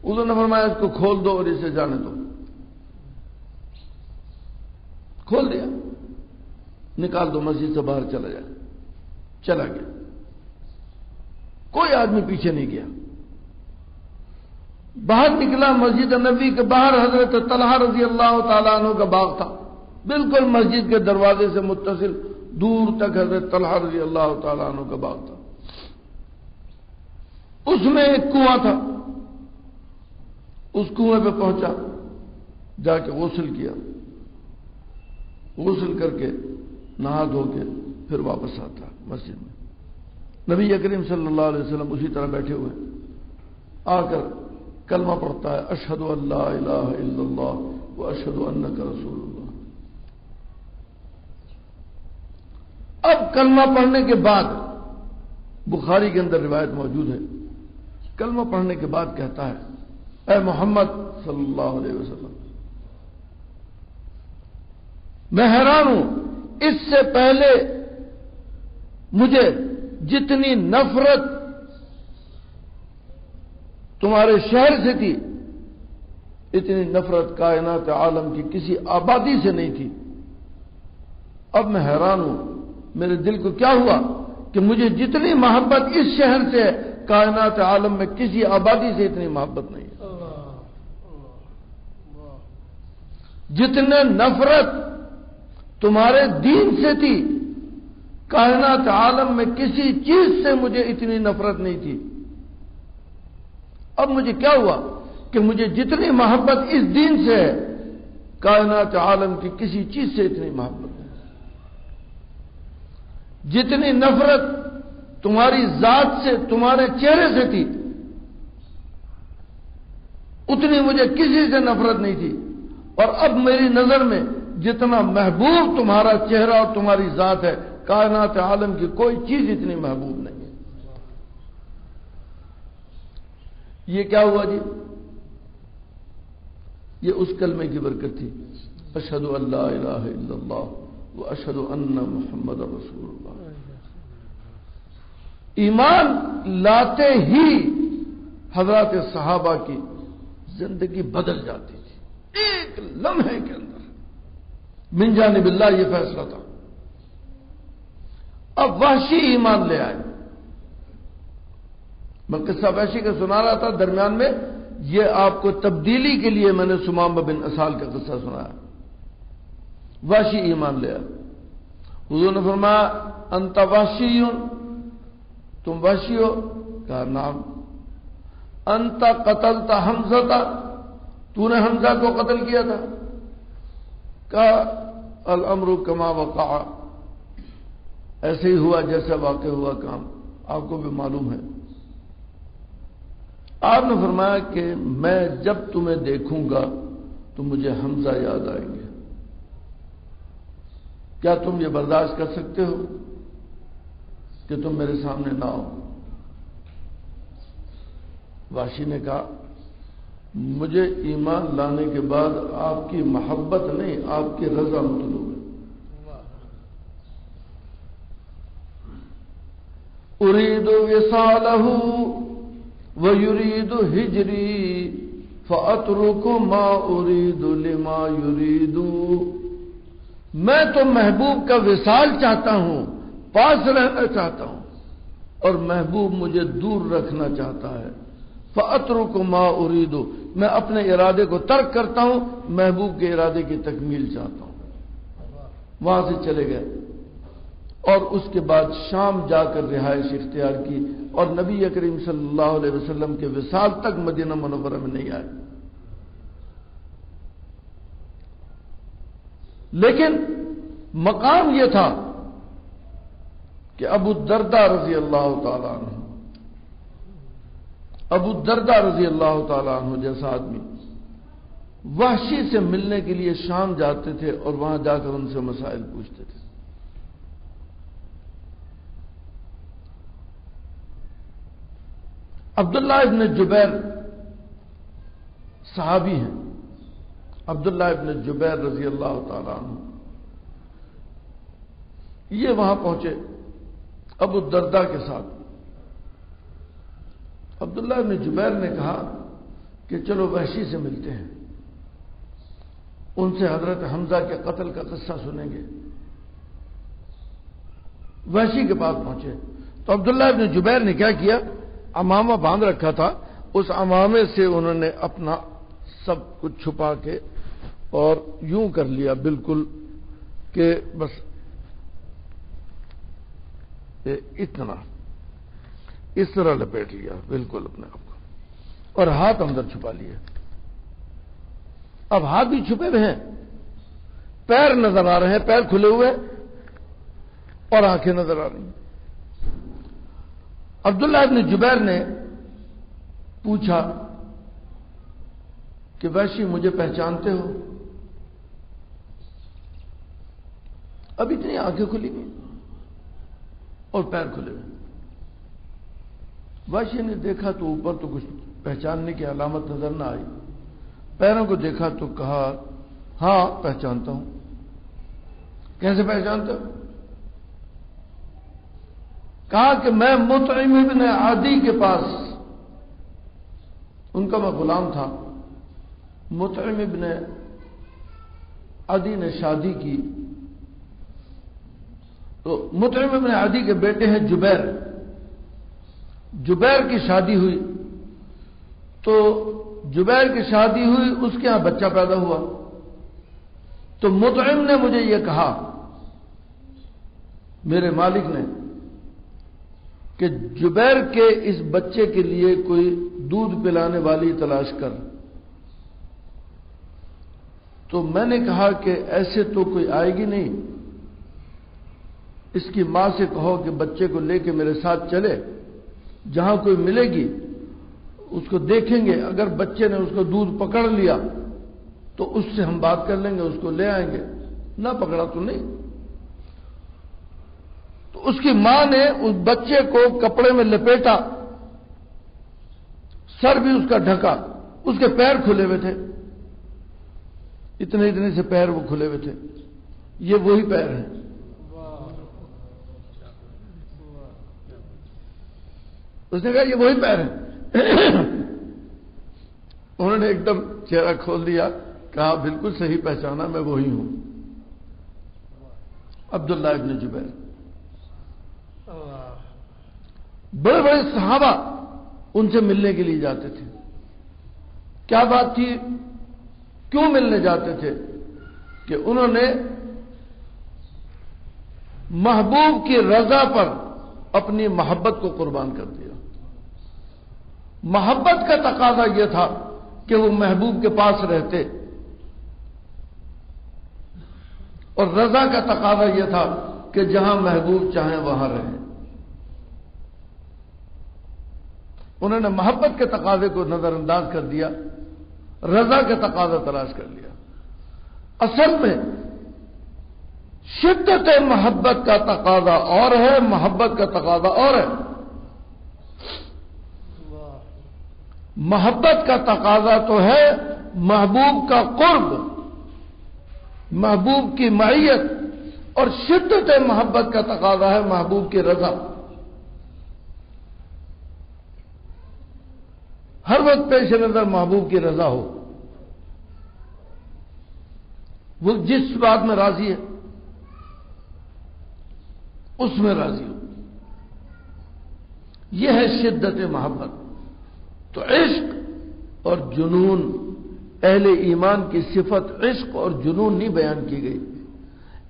حضور نے فرمایا اس کو کھول دو اور اسے جانے دو. کھول دیا، نکال دو، مسجد سے باہر چلا جائے. چلا گیا. کوئی آدمی پیچھے نہیں گیا. باہر نکلا. مسجد نبوی کے باہر حضرت طلحہ رضی اللہ تعالیٰ عنہ کا باغ تھا، بالکل مسجد کے دروازے سے متصل دور تک حضرت طلحہ رضی اللہ تعالیٰ عنہ کا باغ تھا. اس میں ایک کنواں تھا. اس کنویں پہ پہنچا، جا کے غسل کیا. غسل کر کے نہا دھو کے پھر واپس آتا مسجد میں. نبی کریم صلی اللہ علیہ وسلم اسی طرح بیٹھے ہوئے. آ کر کلمہ پڑھتا ہے، اشہد ان لا الہ الا اللہ واشہد انک رسول اللہ. اب کلمہ پڑھنے کے بعد، بخاری کے اندر روایت موجود ہے، کلمہ پڑھنے کے بعد کہتا ہے اے محمد صلی اللہ علیہ وسلم، میں حیران ہوں، اس سے پہلے مجھے جتنی نفرت تمہارے شہر سے تھی، اتنی نفرت کائنات عالم کی کسی آبادی سے نہیں تھی۔ اب میں حیران ہوں، میرے دل کو کیا ہوا کہ مجھے جتنی محبت اس شہر سے ہے، کائنات عالم میں کسی آبادی سے اتنی محبت نہیں ہے۔ جتنے نفرت تمہارے دین سے تھی، کائنات عالم میں کسی چیز سے مجھے اتنی نفرت نہیں تھی۔ اب مجھے کیا ہوا کہ مجھے جتنی محبت اس دین سے ہے، کائنات عالم کی کسی چیز سے اتنی محبت نہیں۔ جتنی نفرت تمہاری ذات سے، تمہارے چہرے سے تھی، اتنی مجھے کسی سے نفرت نہیں تھی۔ اور اب میری نظر میں جتنا محبوب تمہارا چہرہ اور تمہاری ذات ہے، کائنات عالم کی کوئی چیز اتنی محبوب نہیں ہے۔ یہ کیا ہوا جی؟ یہ اس کلمے کی برکت تھی، اشہد ان لا الہ الا اللہ واشہد ان محمد رسول اللہ۔ ایمان لاتے ہی حضرات صحابہ کی زندگی بدل جاتی تھی، ایک لمحے کے اندر من جانب اللہ یہ فیصلہ تھا۔ اب وحشی ایمان لے آئے۔ میں قصہ وحشی کا سنا رہا تھا درمیان میں، یہ آپ کو تبدیلی کے لیے میں نے سمامہ بن اسال کا قصہ سنایا۔ وحشی ایمان لے آئے۔ حضور نے فرمایا انت وحشی، تم وحشی ہو؟ کہا نام۔ انت قتلت حمزہ، تو نے حمزہ کو قتل کیا تھا؟ کہا الامر کما وقع، ایسے ہی ہوا جیسا واقع ہوا کام، آپ کو بھی معلوم ہے۔ آپ نے فرمایا کہ میں جب تمہیں دیکھوں گا تو مجھے حمزہ یاد آئیں گے، کیا تم یہ برداشت کر سکتے ہو کہ تم میرے سامنے نہ ہو؟ وحشی نے کہا مجھے ایمان لانے کے بعد آپ کی محبت نہیں، آپ کی رضا مطلوب ہے۔ اريد وصاله ويريد هجري فاترك ما اريد لما يريد۔ میں تو محبوب کا وصال چاہتا ہوں، پاس رہنا چاہتا ہوں، اور محبوب مجھے دور رکھنا چاہتا ہے۔ فاترك ما اريد، میں اپنے ارادے کو ترک کرتا ہوں، محبوب کے ارادے کی تکمیل چاہتا ہوں۔ وہاں سے چلے گئے اور اس کے بعد شام جا کر رہائش اختیار کی، اور نبی کریم صلی اللہ علیہ وسلم کے وصال تک مدینہ منورہ میں نہیں آئے۔ لیکن مقام یہ تھا کہ ابو الدرداء رضی اللہ تعالی عنہ، ابو الدرداء رضی اللہ تعالی عنہ جیسا آدمی وحشی سے ملنے کے لیے شام جاتے تھے اور وہاں جا کر ان سے مسائل پوچھتے تھے۔ عبداللہ ابن جبیر صحابی ہیں، عبداللہ ابن جبیر رضی اللہ تعالی عنہ، یہ وہاں پہنچے ابو الدرداء کے ساتھ۔ عبداللہ ابن جبیر نے کہا کہ چلو وحشی سے ملتے ہیں، ان سے حضرت حمزہ کے قتل کا قصہ سنیں گے۔ وحشی کے پاس پہنچے تو عبداللہ ابن جبیر نے کیا کیا، عمامہ باندھ رکھا تھا، اس عمامے سے انہوں نے اپنا سب کچھ چھپا کے اور یوں کر لیا بالکل کہ بس اتنا اس طرح لپیٹ لیا بالکل اپنے آپ کو، اور ہاتھ اندر چھپا لیے۔ اب ہاتھ بھی چھپے ہوئے ہیں، پیر نظر آ رہے ہیں، پیر کھلے ہوئے اور آنکھیں نظر آ رہی ہیں۔ عبداللہ ابن جبیر نے پوچھا کہ وحشی مجھے پہچانتے ہو؟ اب اتنی آنکھیں کھلی گئی اور پیر کھلے ہوئے۔ وحشی نے دیکھا تو اوپر تو کچھ پہچاننے کی علامت نظر نہ آئی، پیروں کو دیکھا تو کہا ہاں پہچانتا ہوں۔ کیسے پہچانتا ہوں؟ کہا کہ میں مطعم ابن عدی کے پاس ان کا میں غلام تھا. مطعم ابن عدی نے شادی کی تو مطعم ابن عدی کے بیٹے ہیں جبیر. جبیر کی شادی ہوئی تو جبیر کی شادی ہوئی، اس کے ہاں بچہ پیدا ہوا. تو مطعم نے مجھے یہ کہا، میرے مالک نے، کہ جبیر کے اس بچے کے لیے کوئی دودھ پلانے والی تلاش کر. تو میں نے کہا کہ ایسے تو کوئی آئے گی نہیں، اس کی ماں سے کہو کہ بچے کو لے کے میرے ساتھ چلے، جہاں کوئی ملے گی اس کو دیکھیں گے، اگر بچے نے اس کو دودھ پکڑ لیا تو اس سے ہم بات کر لیں گے، اس کو لے آئیں گے، نہ پکڑا تو نہیں. تو اس کی ماں نے اس بچے کو کپڑے میں لپیٹا، سر بھی اس کا ڈھکا، اس کے پیر کھلے ہوئے تھے، اتنے اتنے سے پیر وہ کھلے ہوئے تھے. یہ وہی پیر ہیں. اس نے کہا یہ وہی پیر ہیں. انہوں نے ایک دم چہرہ کھول دیا، کہا بالکل صحیح پہچانا، میں وہی ہوں، عبداللہ ابن جبیر. بڑے بڑے صحابہ ان سے ملنے کے لیے جاتے تھے. کیا بات تھی، کیوں ملنے جاتے تھے؟ کہ انہوں نے محبوب کی رضا پر اپنی محبت کو قربان کر دیا. محبت کا تقاضا یہ تھا کہ وہ محبوب کے پاس رہتے، اور رضا کا تقاضا یہ تھا کہ جہاں محبوب چاہیں وہاں رہیں. انہوں نے محبت کے تقاضے کو نظر انداز کر دیا، رضا کا تقاضا تلاش کر لیا. اصل میں شدت محبت کا تقاضا اور ہے، محبت کا تقاضا اور ہے. محبت کا تقاضا تو ہے محبوب کا قرب، محبوب کی معیت، اور شدت محبت کا تقاضا ہے محبوب کی رضا. ہر وقت پیش نظر محبوب کی رضا ہو، وہ جس بات میں راضی ہے اس میں راضی ہو. یہ ہے شدت محبت. تو عشق اور جنون، اہل ایمان کی صفت عشق اور جنون نہیں بیان کی گئی،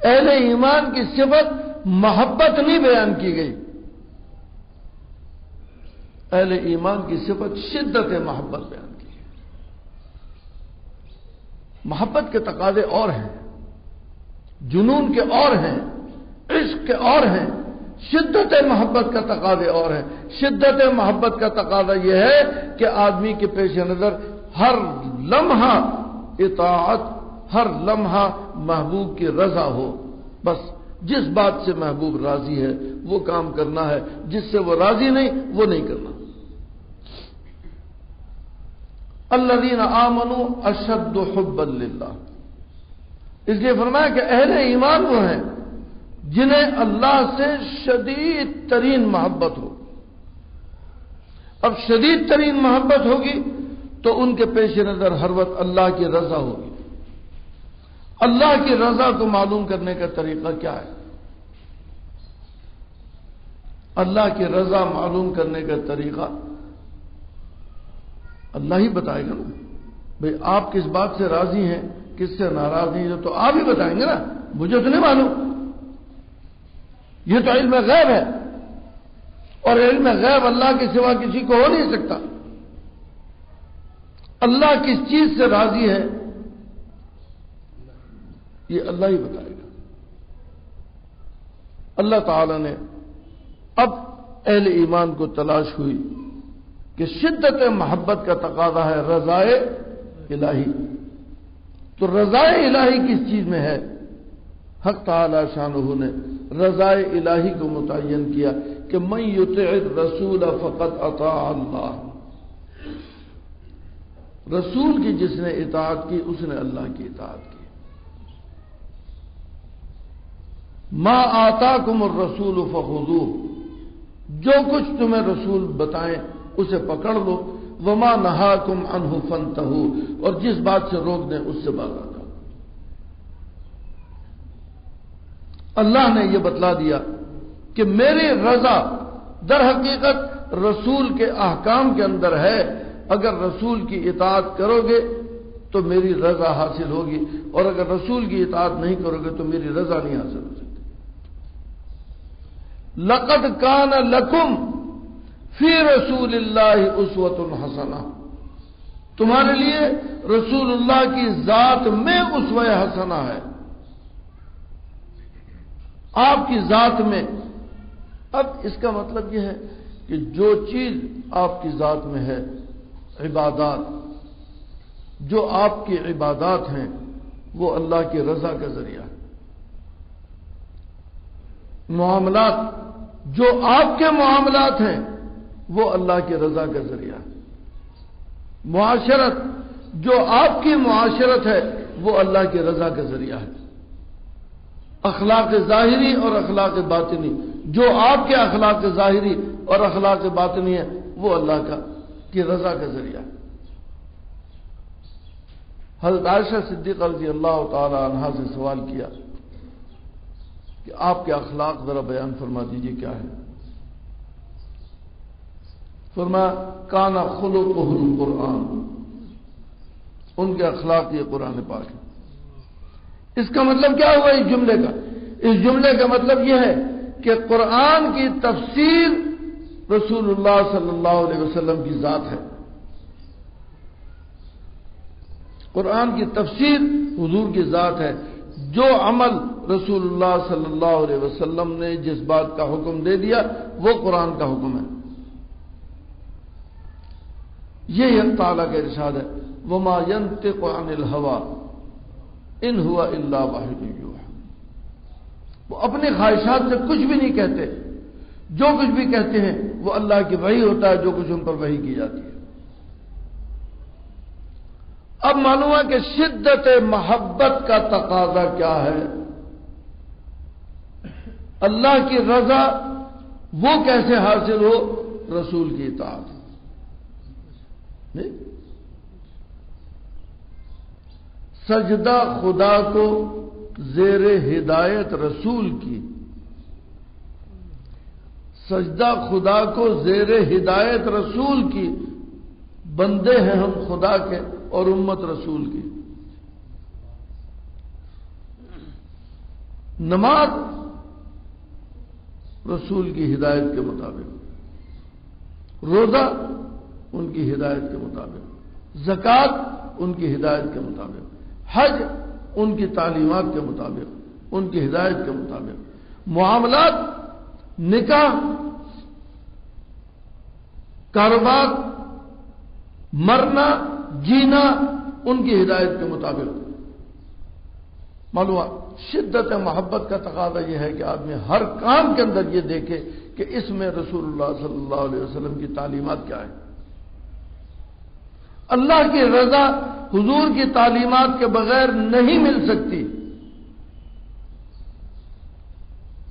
اہل ایمان کی صفت محبت نہیں بیان کی گئی، اہل ایمان کی صفت شدت محبت بیان کی گئی. محبت کے تقاضے اور ہیں، جنون کے اور ہیں، عشق کے اور ہیں، شدت محبت کا تقاضے اور ہیں. شدت محبت کا تقاضا یہ ہے کہ آدمی کے پیش نظر ہر لمحہ اطاعت، ہر لمحہ محبوب کی رضا ہو. بس جس بات سے محبوب راضی ہے وہ کام کرنا ہے، جس سے وہ راضی نہیں وہ نہیں کرنا. الذین آمنوا اشد حبا للہ، اس لیے فرمایا کہ اہل ایمان وہ ہیں جنہیں اللہ سے شدید ترین محبت ہو. اب شدید ترین محبت ہوگی تو ان کے پیش نظر ہر وقت اللہ کی رضا ہوگی. اللہ کی رضا کو معلوم کرنے کا طریقہ کیا ہے؟ اللہ کی رضا معلوم کرنے کا طریقہ اللہ ہی بتائے گا نا. بھئی آپ کس بات سے راضی ہیں، کس سے ناراض ہیں، تو آپ ہی بتائیں گے نا، مجھے تو نہیں معلوم. یہ تو علم غیب ہے، اور علم غیب اللہ کے سوا کسی کو ہو نہیں سکتا. اللہ کس چیز سے راضی ہے یہ اللہ ہی بتائے گا. اللہ تعالی نے اب اہل ایمان کو تلاش ہوئی کہ شدت محبت کا تقاضا ہے رضائے الہی. تو رضائے الہی کس چیز میں ہے؟ حق تعالی شانہ نے رضائے الہی کو متعین کیا کہ من یطع الرسول فقد اطاع اللہ. رسول کی جس نے اطاعت کی اس نے اللہ کی اطاعت کی. ما آتاکم الرسول فخذوہ، جو کچھ تمہیں رسول بتائیں اسے پکڑ لو. وما نہاکم عنہ فانتہوا، اور جس بات سے روک دیں اس سے باز آ جاؤ۔ اللہ نے یہ بتلا دیا کہ میری رضا در حقیقت رسول کے احکام کے اندر ہے، اگر رسول کی اطاعت کرو گے تو میری رضا حاصل ہوگی، اور اگر رسول کی اطاعت نہیں کرو گے تو میری رضا نہیں حاصل ہو سکتی۔ لقد کان لکم فی رسول اللہ اسوۃ حسنہ، تمہارے لیے رسول اللہ کی ذات میں اسوہ حسنہ ہے، آپ کی ذات میں۔ اب اس کا مطلب یہ ہے کہ جو چیز آپ کی ذات میں ہے، عبادات، جو آپ کی عبادات ہیں وہ اللہ کی رضا کا ذریعہ ہے۔ معاملات، جو آپ کے معاملات ہیں وہ اللہ کی رضا کا ذریعہ ہے۔ معاشرت، جو آپ کی معاشرت ہے وہ اللہ کی رضا کا ذریعہ ہے۔ اخلاق ظاہری اور اخلاق باطنی، جو آپ کے اخلاق ظاہری اور اخلاق باطنی ہے وہ اللہ کی رضا کا ذریعہ ہے۔ حضرت عائشہ صدیقہ رضی اللہ تعالی عنہا سے سوال کیا کہ آپ کے اخلاق ذرا بیان فرما دیجیے کیا ہے؟ فرمایا کان خلقہ القرآن، ان کے اخلاق یہ قرآن پاک ہے۔ اس کا مطلب کیا ہوا اس جملے کا؟ اس جملے کا مطلب یہ ہے کہ قرآن کی تفسیر رسول اللہ صلی اللہ علیہ وسلم کی ذات ہے، قرآن کی تفسیر حضور کی ذات ہے۔ جو عمل رسول اللہ صلی اللہ علیہ وسلم نے جس بات کا حکم دے دیا وہ قرآن کا حکم ہے۔ یہ اللہ تعالیٰ کا ارشاد ہے وما ينطق عن الهوى ان هو الا وحی یوحی، وہ اپنی خواہشات سے کچھ بھی نہیں کہتے، جو کچھ بھی کہتے ہیں وہ اللہ کی وحی ہوتا ہے، جو کچھ ان پر وحی کی جاتی ہے۔ اب معلوم ہے کہ شدت محبت کا تقاضا کیا ہے؟ اللہ کی رضا وہ کیسے حاصل ہو؟ رسول کی اطاعت نہیں۔ سجدہ خدا کو زیر ہدایت رسول کی، سجدہ خدا کو زیر ہدایت رسول کی، بندے ہیں ہم خدا کے اور امت رسول کی۔ نماز رسول کی ہدایت کے مطابق، روزہ ان کی ہدایت کے مطابق، زکوٰۃ ان کی ہدایت کے مطابق، حج ان کی تعلیمات کے مطابق، ان کی ہدایت کے مطابق، معاملات، نکاح، کاروبار، مرنا جینا ان کی ہدایت کے مطابق۔ معلوم شدت محبت کا تقاضا یہ ہے کہ آدمی ہر کام کے اندر یہ دیکھے کہ اس میں رسول اللہ صلی اللہ علیہ وسلم کی تعلیمات کیا ہے۔ اللہ کی رضا حضور کی تعلیمات کے بغیر نہیں مل سکتی۔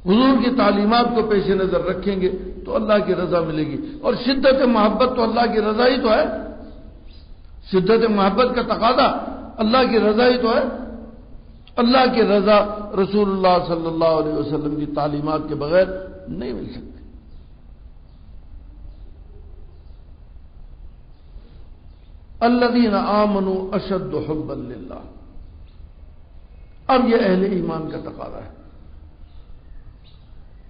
حضور کی تعلیمات کو پیش نظر رکھیں گے تو اللہ کی رضا ملے گی، اور شدت محبت تو اللہ کی رضا ہی تو ہے۔ شدت محبت کا تقاضا اللہ کی رضا ہی تو ہے۔ اللہ کی رضا رسول اللہ صلی اللہ علیہ وسلم کی تعلیمات کے بغیر نہیں مل سکتی۔ الذین آمنوا اشد حبا للہ، اب یہ اہل ایمان کا تقاضا ہے۔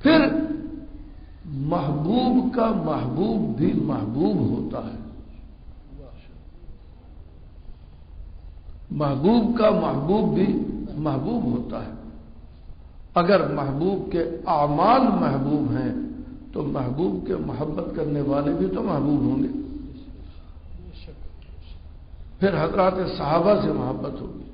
پھر محبوب کا محبوب بھی محبوب ہوتا ہے، محبوب کا محبوب بھی محبوب ہوتا ہے۔ اگر محبوب کے اعمال محبوب ہیں تو محبوب کے محبت کرنے والے بھی تو محبوب ہوں گے۔ پھر حضرات صحابہ سے محبت ہوگی،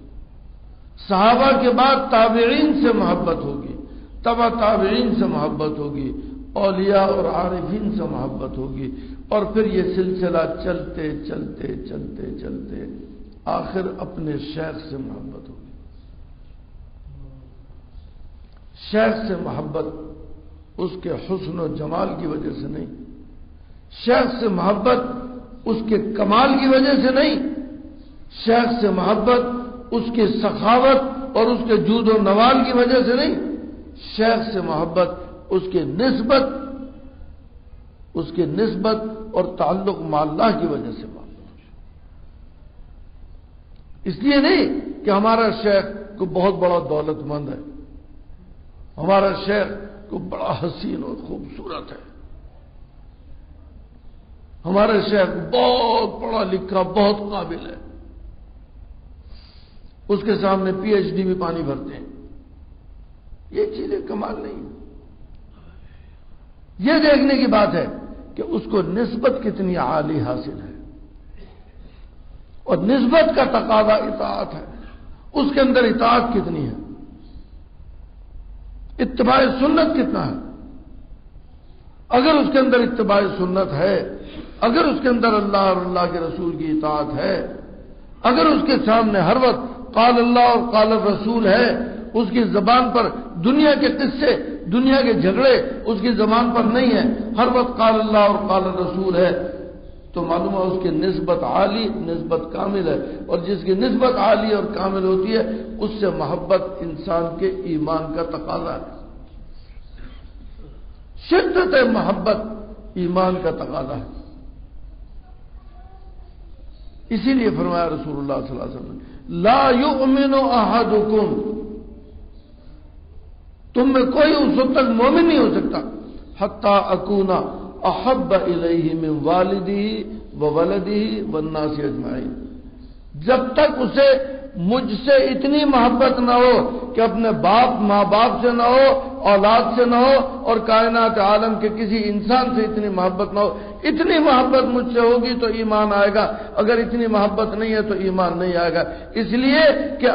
صحابہ کے بعد تابعین سے محبت ہوگی، تبع تابعین سے محبت ہوگی، اولیاء اور عارفین سے محبت ہوگی، اور پھر یہ سلسلہ چلتے چلتے چلتے چلتے آخر اپنے شیخ سے محبت ہوگی۔ شیخ سے محبت اس کے حسن و جمال کی وجہ سے نہیں، شیخ سے محبت اس کے کمال کی وجہ سے نہیں، شیخ سے محبت اس کی سخاوت اور اس کے جود و نوال کی وجہ سے نہیں، شیخ سے محبت اس کی نسبت اور تعلق مع اللہ کی وجہ سے محبت. اس لیے نہیں کہ ہمارا شیخ کو بہت بڑا دولت مند ہے، ہمارا شیخ کو بڑا حسین اور خوبصورت ہے، ہمارا شیخ بہت پڑھا لکھا بہت قابل ہے، اس کے سامنے پی ایچ ڈی بھی پانی بھرتے ہیں. یہ چیزیں کمال نہیں. یہ دیکھنے کی بات ہے کہ اس کو نسبت کتنی عالی حاصل ہے، اور نسبت کا تقاضا اطاعت ہے. اس کے اندر اطاعت کتنی ہے، اتباع سنت کتنا ہے. اگر اس کے اندر اتباع سنت ہے، اگر اس کے اندر اللہ اور اللہ کے رسول کی اطاعت ہے، اگر اس کے سامنے ہر وقت قال اللہ اور قال الرسول ہے، اس کی زبان پر دنیا کے قصے دنیا کے جھگڑے اس کی زبان پر نہیں ہے، ہر وقت قال اللہ اور قال الرسول ہے، تو معلوم ہے اس کی نسبت عالی نسبت کامل ہے. اور جس کی نسبت عالی اور کامل ہوتی ہے اس سے محبت انسان کے ایمان کا تقاضا ہے. شدت محبت ایمان کا تقاضا ہے. اسی لیے فرمایا رسول اللہ صلی اللہ علیہ وسلم لا یؤمن احدکم، تم میں کوئی اس وقت تک مومن نہیں ہو سکتا حتی اکون احب الیہ من والدہ وولدہ والناس اجمعین، جب تک اسے مجھ سے اتنی محبت نہ ہو کہ اپنے ماں باپ سے نہ ہو، اولاد سے نہ ہو، اور کائنات عالم کے کسی انسان سے اتنی محبت نہ ہو. اتنی محبت مجھ سے ہوگی تو ایمان آئے گا، اگر اتنی محبت نہیں ہے تو ایمان نہیں آئے گا. اس لیے کہ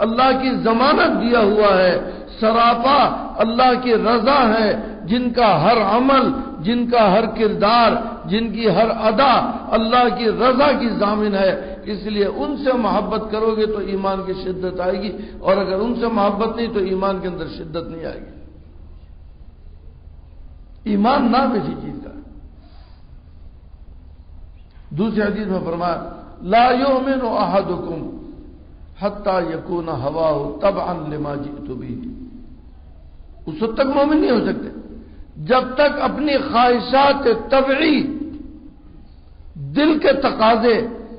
اللہ کی ضمانت دیا ہوا ہے، سراپا اللہ کی رضا ہے، جن کا ہر عمل، جن کا ہر کردار، جن کی ہر ادا اللہ کی رضا کی ضامن ہے. اس لیے ان سے محبت کرو گے تو ایمان کی شدت آئے گی، اور اگر ان سے محبت نہیں تو ایمان کے اندر شدت نہیں آئے گی. ایمان نام اسی چیز کا ہے. دوسری حدیث میں فرمایا لا یؤمن احدکم حتی یکون ہواہ تبعا لما جئت بہ، اس وقت تک مومن نہیں ہو سکتے جب تک اپنی خواہشات طبعی، دل کے تقاضے،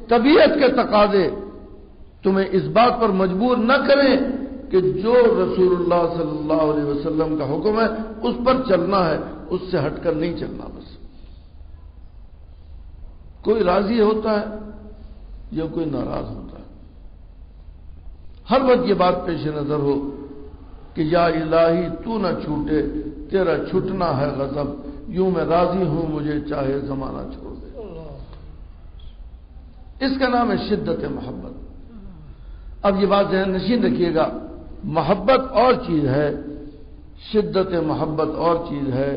طبیعت کے تقاضے تمہیں اس بات پر مجبور نہ کریں کہ جو رسول اللہ صلی اللہ علیہ وسلم کا حکم ہے اس پر چلنا ہے، اس سے ہٹ کر نہیں چلنا. بس کوئی راضی ہوتا ہے یا کوئی ناراض ہوتا ہے. ہر وقت یہ بات پیش نظر ہو کہ یا الہی تو نہ چھوٹے، تیرا چھٹنا ہے غضب، یوں میں راضی ہوں مجھے چاہے زمانہ چھوڑ دے. اس کا نام ہے شدت محبت. اب یہ بات ذہن نشین رکھیے گا، محبت اور چیز ہے، شدت محبت اور چیز ہے،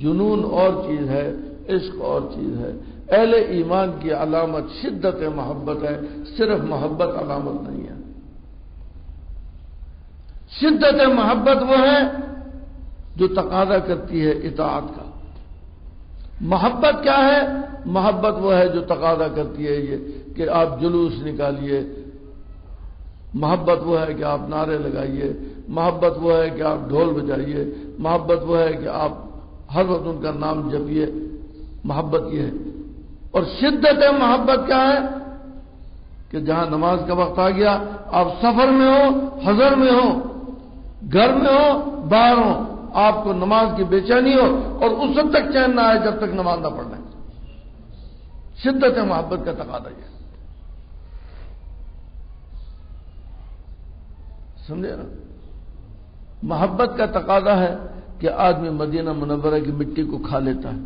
جنون اور چیز ہے، عشق اور چیز ہے. اہل ایمان کی علامت شدت محبت ہے، صرف محبت علامت نہیں ہے. شدت محبت وہ ہے جو تقاضا کرتی ہے اطاعت کا. محبت کیا ہے؟ محبت وہ ہے جو تقاضا کرتی ہے یہ کہ آپ جلوس نکالیے، محبت وہ ہے کہ آپ نعرے لگائیے، محبت وہ ہے کہ آپ ڈھول بجائیے، محبت وہ ہے کہ آپ ہر وقت ان کا نام جپیے. محبت یہ ہے. اور شدت محبت کیا ہے؟ کہ جہاں نماز کا وقت آ گیا، آپ سفر میں ہو، حضر میں ہو، گھر میں ہو، باہر ہو، آپ کو نماز کی بے چینی ہو اور اس وقت تک چین نہ آئے جب تک نماز نہ پڑھ لیں. شدت محبت کا تقاضا یہ سمجھے نا. محبت کا تقاضا ہے کہ آدمی مدینہ منورہ کی مٹی کو کھا لیتا ہے.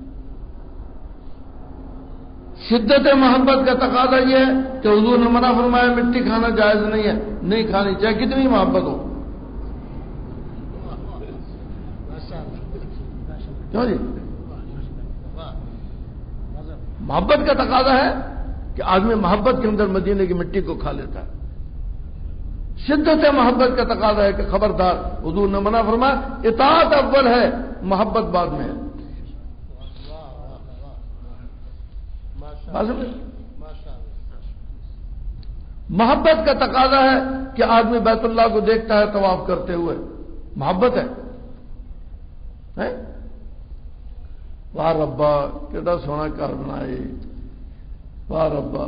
شدت محبت کا تقاضا یہ ہے کہ حضور نے منع فرمایا مٹی کھانا جائز نہیں ہے، نہیں کھانی چاہے کتنی محبت ہو. کیوں جی؟ محبت کا تقاضا ہے کہ آدمی محبت کے اندر مدینے کی مٹی کو کھا لیتا ہے. شدت محبت کا تقاضا ہے کہ خبردار، حضور نے منع فرمایا اطاعت اول ہے، محبت بعد میں ہے. محبت کا تقاضا ہے کہ آدمی بیت اللہ کو دیکھتا ہے طواف کرتے ہوئے، محبت ہے۔ واہ ربا کیڑا سونا گھر بنائے، واہ ربا،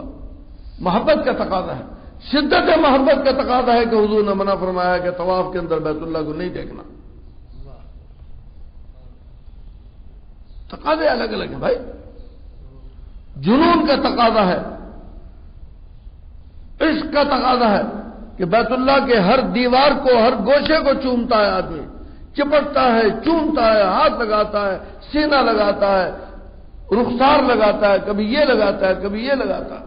محبت کا تقاضا ہے، شدت محبت کا تقاضا ہے کہ حضور نے منع فرمایا کہ طواف کے اندر بیت اللہ کو نہیں دیکھنا۔ تقاضے الگ الگ ہیں بھائی۔ جنون کا تقاضا ہے، عشق کا تقاضا ہے کہ بیت اللہ کے ہر دیوار کو، ہر گوشے کو چومتا ہے آدمی، چپٹتا ہے، چومتا ہے، ہاتھ لگاتا ہے، سینہ لگاتا ہے، رخسار لگاتا ہے، کبھی یہ لگاتا ہے، کبھی یہ لگاتا ہے۔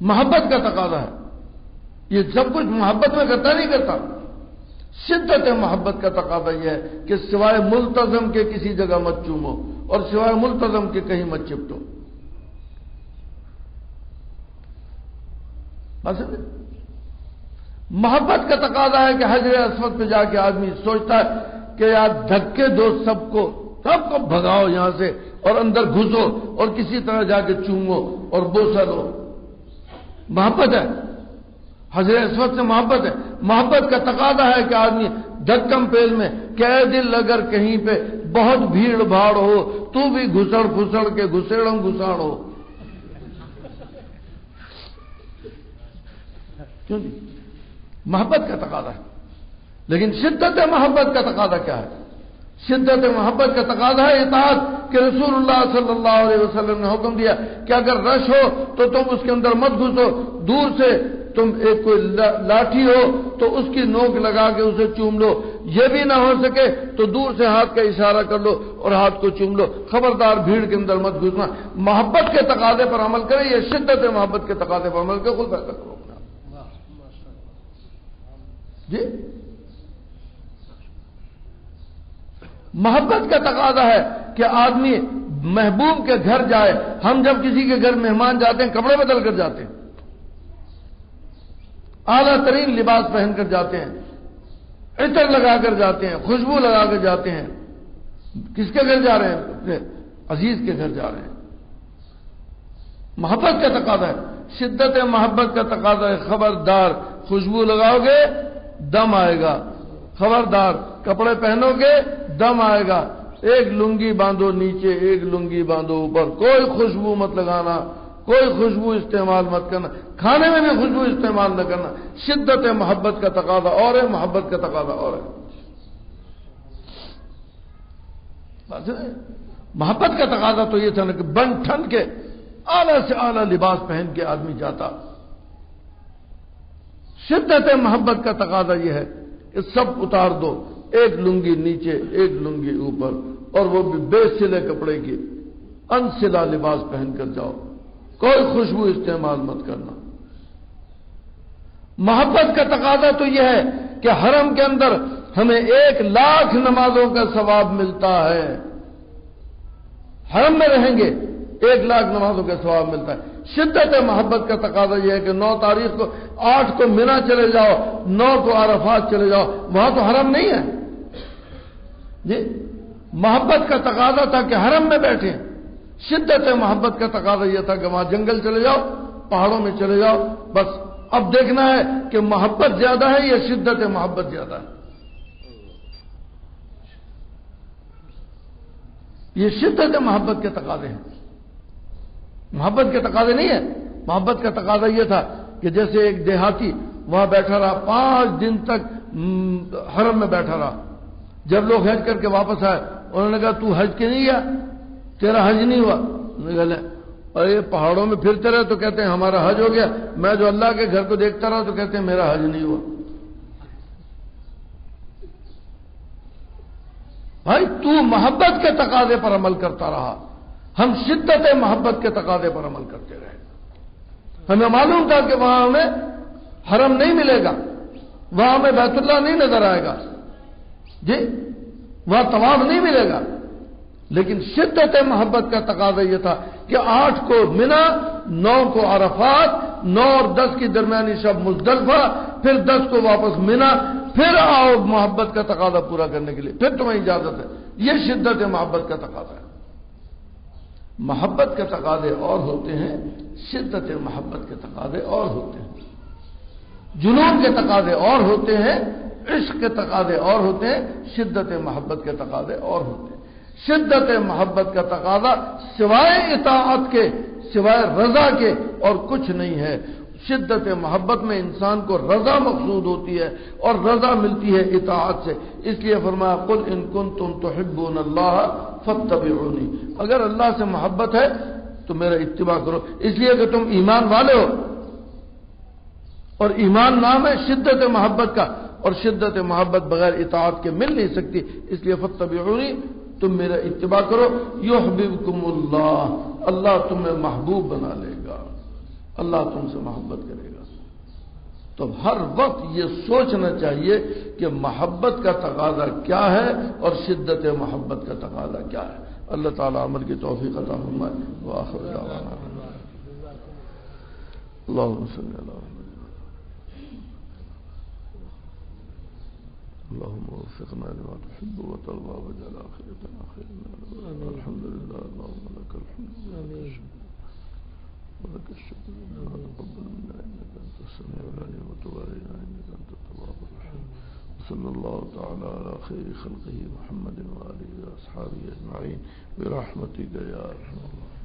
محبت کا تقاضا ہے، یہ سب کچھ محبت میں کرتا نہیں کرتا۔ شدت محبت کا تقاضا یہ ہے کہ سوائے ملتزم کے کسی جگہ مت چومو اور سوائے ملتزم کے کہیں مت چپٹو۔ بس محبت کا تقاضا ہے کہ حجر اسود پہ جا کے آدمی سوچتا ہے کہ یار دھکے دو سب کو بھگاؤ یہاں سے اور اندر گھسو اور کسی طرح جا کے چومو اور بوسہ لو۔ محبت ہے، حجر اسود سے محبت ہے۔ محبت کا تقاضا ہے کہ آدمی دھکم پیل میں کہ اے دل اگر کہیں پہ بہت بھیڑ بھاڑ ہو تو بھی گھسڑ پھسڑ کے گھسیڑم گھساڑ ہو۔ کیوں نہیں؟ محبت کا تقاضا ہے۔ لیکن شدت محبت کا تقاضا کیا ہے؟ شدت محبت کا تقاضا ہے اطاعت، کہ رسول اللہ صلی اللہ علیہ وسلم نے حکم دیا کہ اگر رش ہو تو تم اس کے اندر مت گھسو، دور سے تم ایک کوئی لاٹھی ہو تو اس کی نوک لگا کے اسے چوم لو، یہ بھی نہ ہو سکے تو دور سے ہاتھ کا اشارہ کر لو اور ہاتھ کو چوم لو، خبردار بھیڑ کے اندر مت گھسنا۔ محبت کے تقاضے پر عمل کریں، یہ شدت محبت کے تقاضے پر عمل کریں، خود فیصلہ کرو۔ جی محبت کا تقاضا ہے کہ آدمی محبوب کے گھر جائے۔ ہم جب کسی کے گھر مہمان جاتے ہیں کپڑے بدل کر جاتے ہیں، اعلیٰ ترین لباس پہن کر جاتے ہیں، عطر لگا کر جاتے ہیں، خوشبو لگا کر جاتے ہیں۔ کس کے گھر جا رہے ہیں؟ اپنے عزیز کے گھر جا رہے ہیں۔ محبت کا تقاضا ہے، شدت محبت کا تقاضا ہے، خبردار خوشبو لگاؤ گے دم آئے گا، خبردار کپڑے پہنو گے دم آئے گا، ایک لنگی باندھو نیچے، ایک لنگی باندھو اوپر، کوئی خوشبو مت لگانا، کوئی خوشبو استعمال مت کرنا، کھانے میں بھی خوشبو استعمال نہ کرنا۔ شدت محبت کا تقاضا اور ہے، محبت کا تقاضا اور ہے۔ محبت کا تقاضا تو یہ تھا نا کہ بن ٹھن کے اعلیٰ سے اعلیٰ لباس پہن کے آدمی جاتا۔ شدت محبت کا تقاضا یہ ہے کہ سب اتار دو، ایک لنگی نیچے ایک لنگی اوپر، اور وہ بھی بے سلے کپڑے کی، انسلا لباس پہن کر جاؤ، کوئی خوشبو استعمال مت کرنا۔ محبت کا تقاضا تو یہ ہے کہ حرم کے اندر ہمیں 1,00,000 نمازوں کا ثواب ملتا ہے۔ حرم میں رہیں گے 1,00,000 نمازوں کا ثواب ملتا ہے۔ شدت محبت کا تقاضا یہ ہے کہ 9 تاریخ کو 8 کو مینا چلے جاؤ، 9 کو عرفات چلے جاؤ، وہاں تو حرم نہیں ہے جی۔ محبت کا تقاضا تھا کہ حرم میں بیٹھے، شدت محبت کا تقاضا یہ تھا کہ وہاں جنگل چلے جاؤ، پہاڑوں میں چلے جاؤ۔ بس اب دیکھنا ہے کہ محبت زیادہ ہے یا شدت محبت زیادہ ہے۔ یہ شدت محبت کے تقاضے ہیں، محبت کے تقاضے نہیں ہے۔ محبت کا تقاضا یہ تھا کہ جیسے ایک دیہاتی وہاں بیٹھا رہا، 5 دن تک حرم میں بیٹھا رہا۔ جب لوگ حج کر کے واپس آئے انہوں نے کہا تو حج کے نہیں گیا، تیرا حج نہیں ہوا۔ انہوں نے کہا اور یہ پہاڑوں میں پھرتے رہے تو کہتے ہیں ہمارا حج ہو گیا، میں جو اللہ کے گھر کو دیکھتا رہا تو کہتے ہیں میرا حج نہیں ہوا۔ بھائی تو محبت کے تقاضے پر عمل کرتا رہا، ہم شدت محبت کے تقاضے پر عمل کرتے رہے۔ ہمیں معلوم تھا کہ وہاں ہمیں حرم نہیں ملے گا، وہاں ہمیں بیت اللہ نہیں نظر آئے گا جی، وہاں طواف نہیں ملے گا، لیکن شدت محبت کا تقاضا یہ تھا کہ 8 کو مینا، 9 کو عرفات، 9 اور 10 کی درمیانی شب مزدلفہ، پھر 10 کو واپس مینا، پھر آؤ محبت کا تقاضا پورا کرنے کے لیے، پھر تمہیں اجازت ہے۔ یہ شدت محبت کا تقاضا ہے۔ محبت کے تقاضے اور ہوتے ہیں، شدت محبت کے تقاضے اور ہوتے ہیں، جنون کے تقاضے اور ہوتے ہیں، عشق کے تقاضے اور ہوتے ہیں، شدت محبت کے تقاضے اور ہوتے ہیں۔ شدت محبت کا تقاضا سوائے اطاعت کے، سوائے رضا کے اور کچھ نہیں ہے۔ شدت محبت میں انسان کو رضا مقصود ہوتی ہے اور رضا ملتی ہے اطاعت سے، اس لیے فرمایا قل ان کنتم تحبون اللہ فاتبعونی، اگر اللہ سے محبت ہے تو میرا اتباع کرو، اس لیے کہ تم ایمان والے ہو، اور ایمان نام ہے شدت محبت کا، اور شدت محبت بغیر اطاعت کے مل نہیں سکتی، اس لیے فاتبعونی، تم میرا اتباع کرو، یحببکم اللہ، اللہ تمہیں محبوب بنا لے گا، اللہ تم سے محبت کرے گا۔ تو ہر وقت یہ سوچنا چاہیے کہ محبت کا تقاضا کیا ہے اور شدت محبت کا تقاضا کیا ہے۔ اللہ تعالی عمل کی توفیق عطا فرمائے۔ وآخر دعوانا اللهم صل على محمد اللهم وفقنا لما تحب وترضى واجعل آخرتنا خيرا، الحمد لله اللهم لك الحمد ولك الشكر، تقبل منا انك انت السميع العليم وتب علينا انك انت التواب الرحيم، وصلى الله تعالى على خير خلقه محمد وآله وأصحابه أجمعين برحمتك يا أرحم الراحمين۔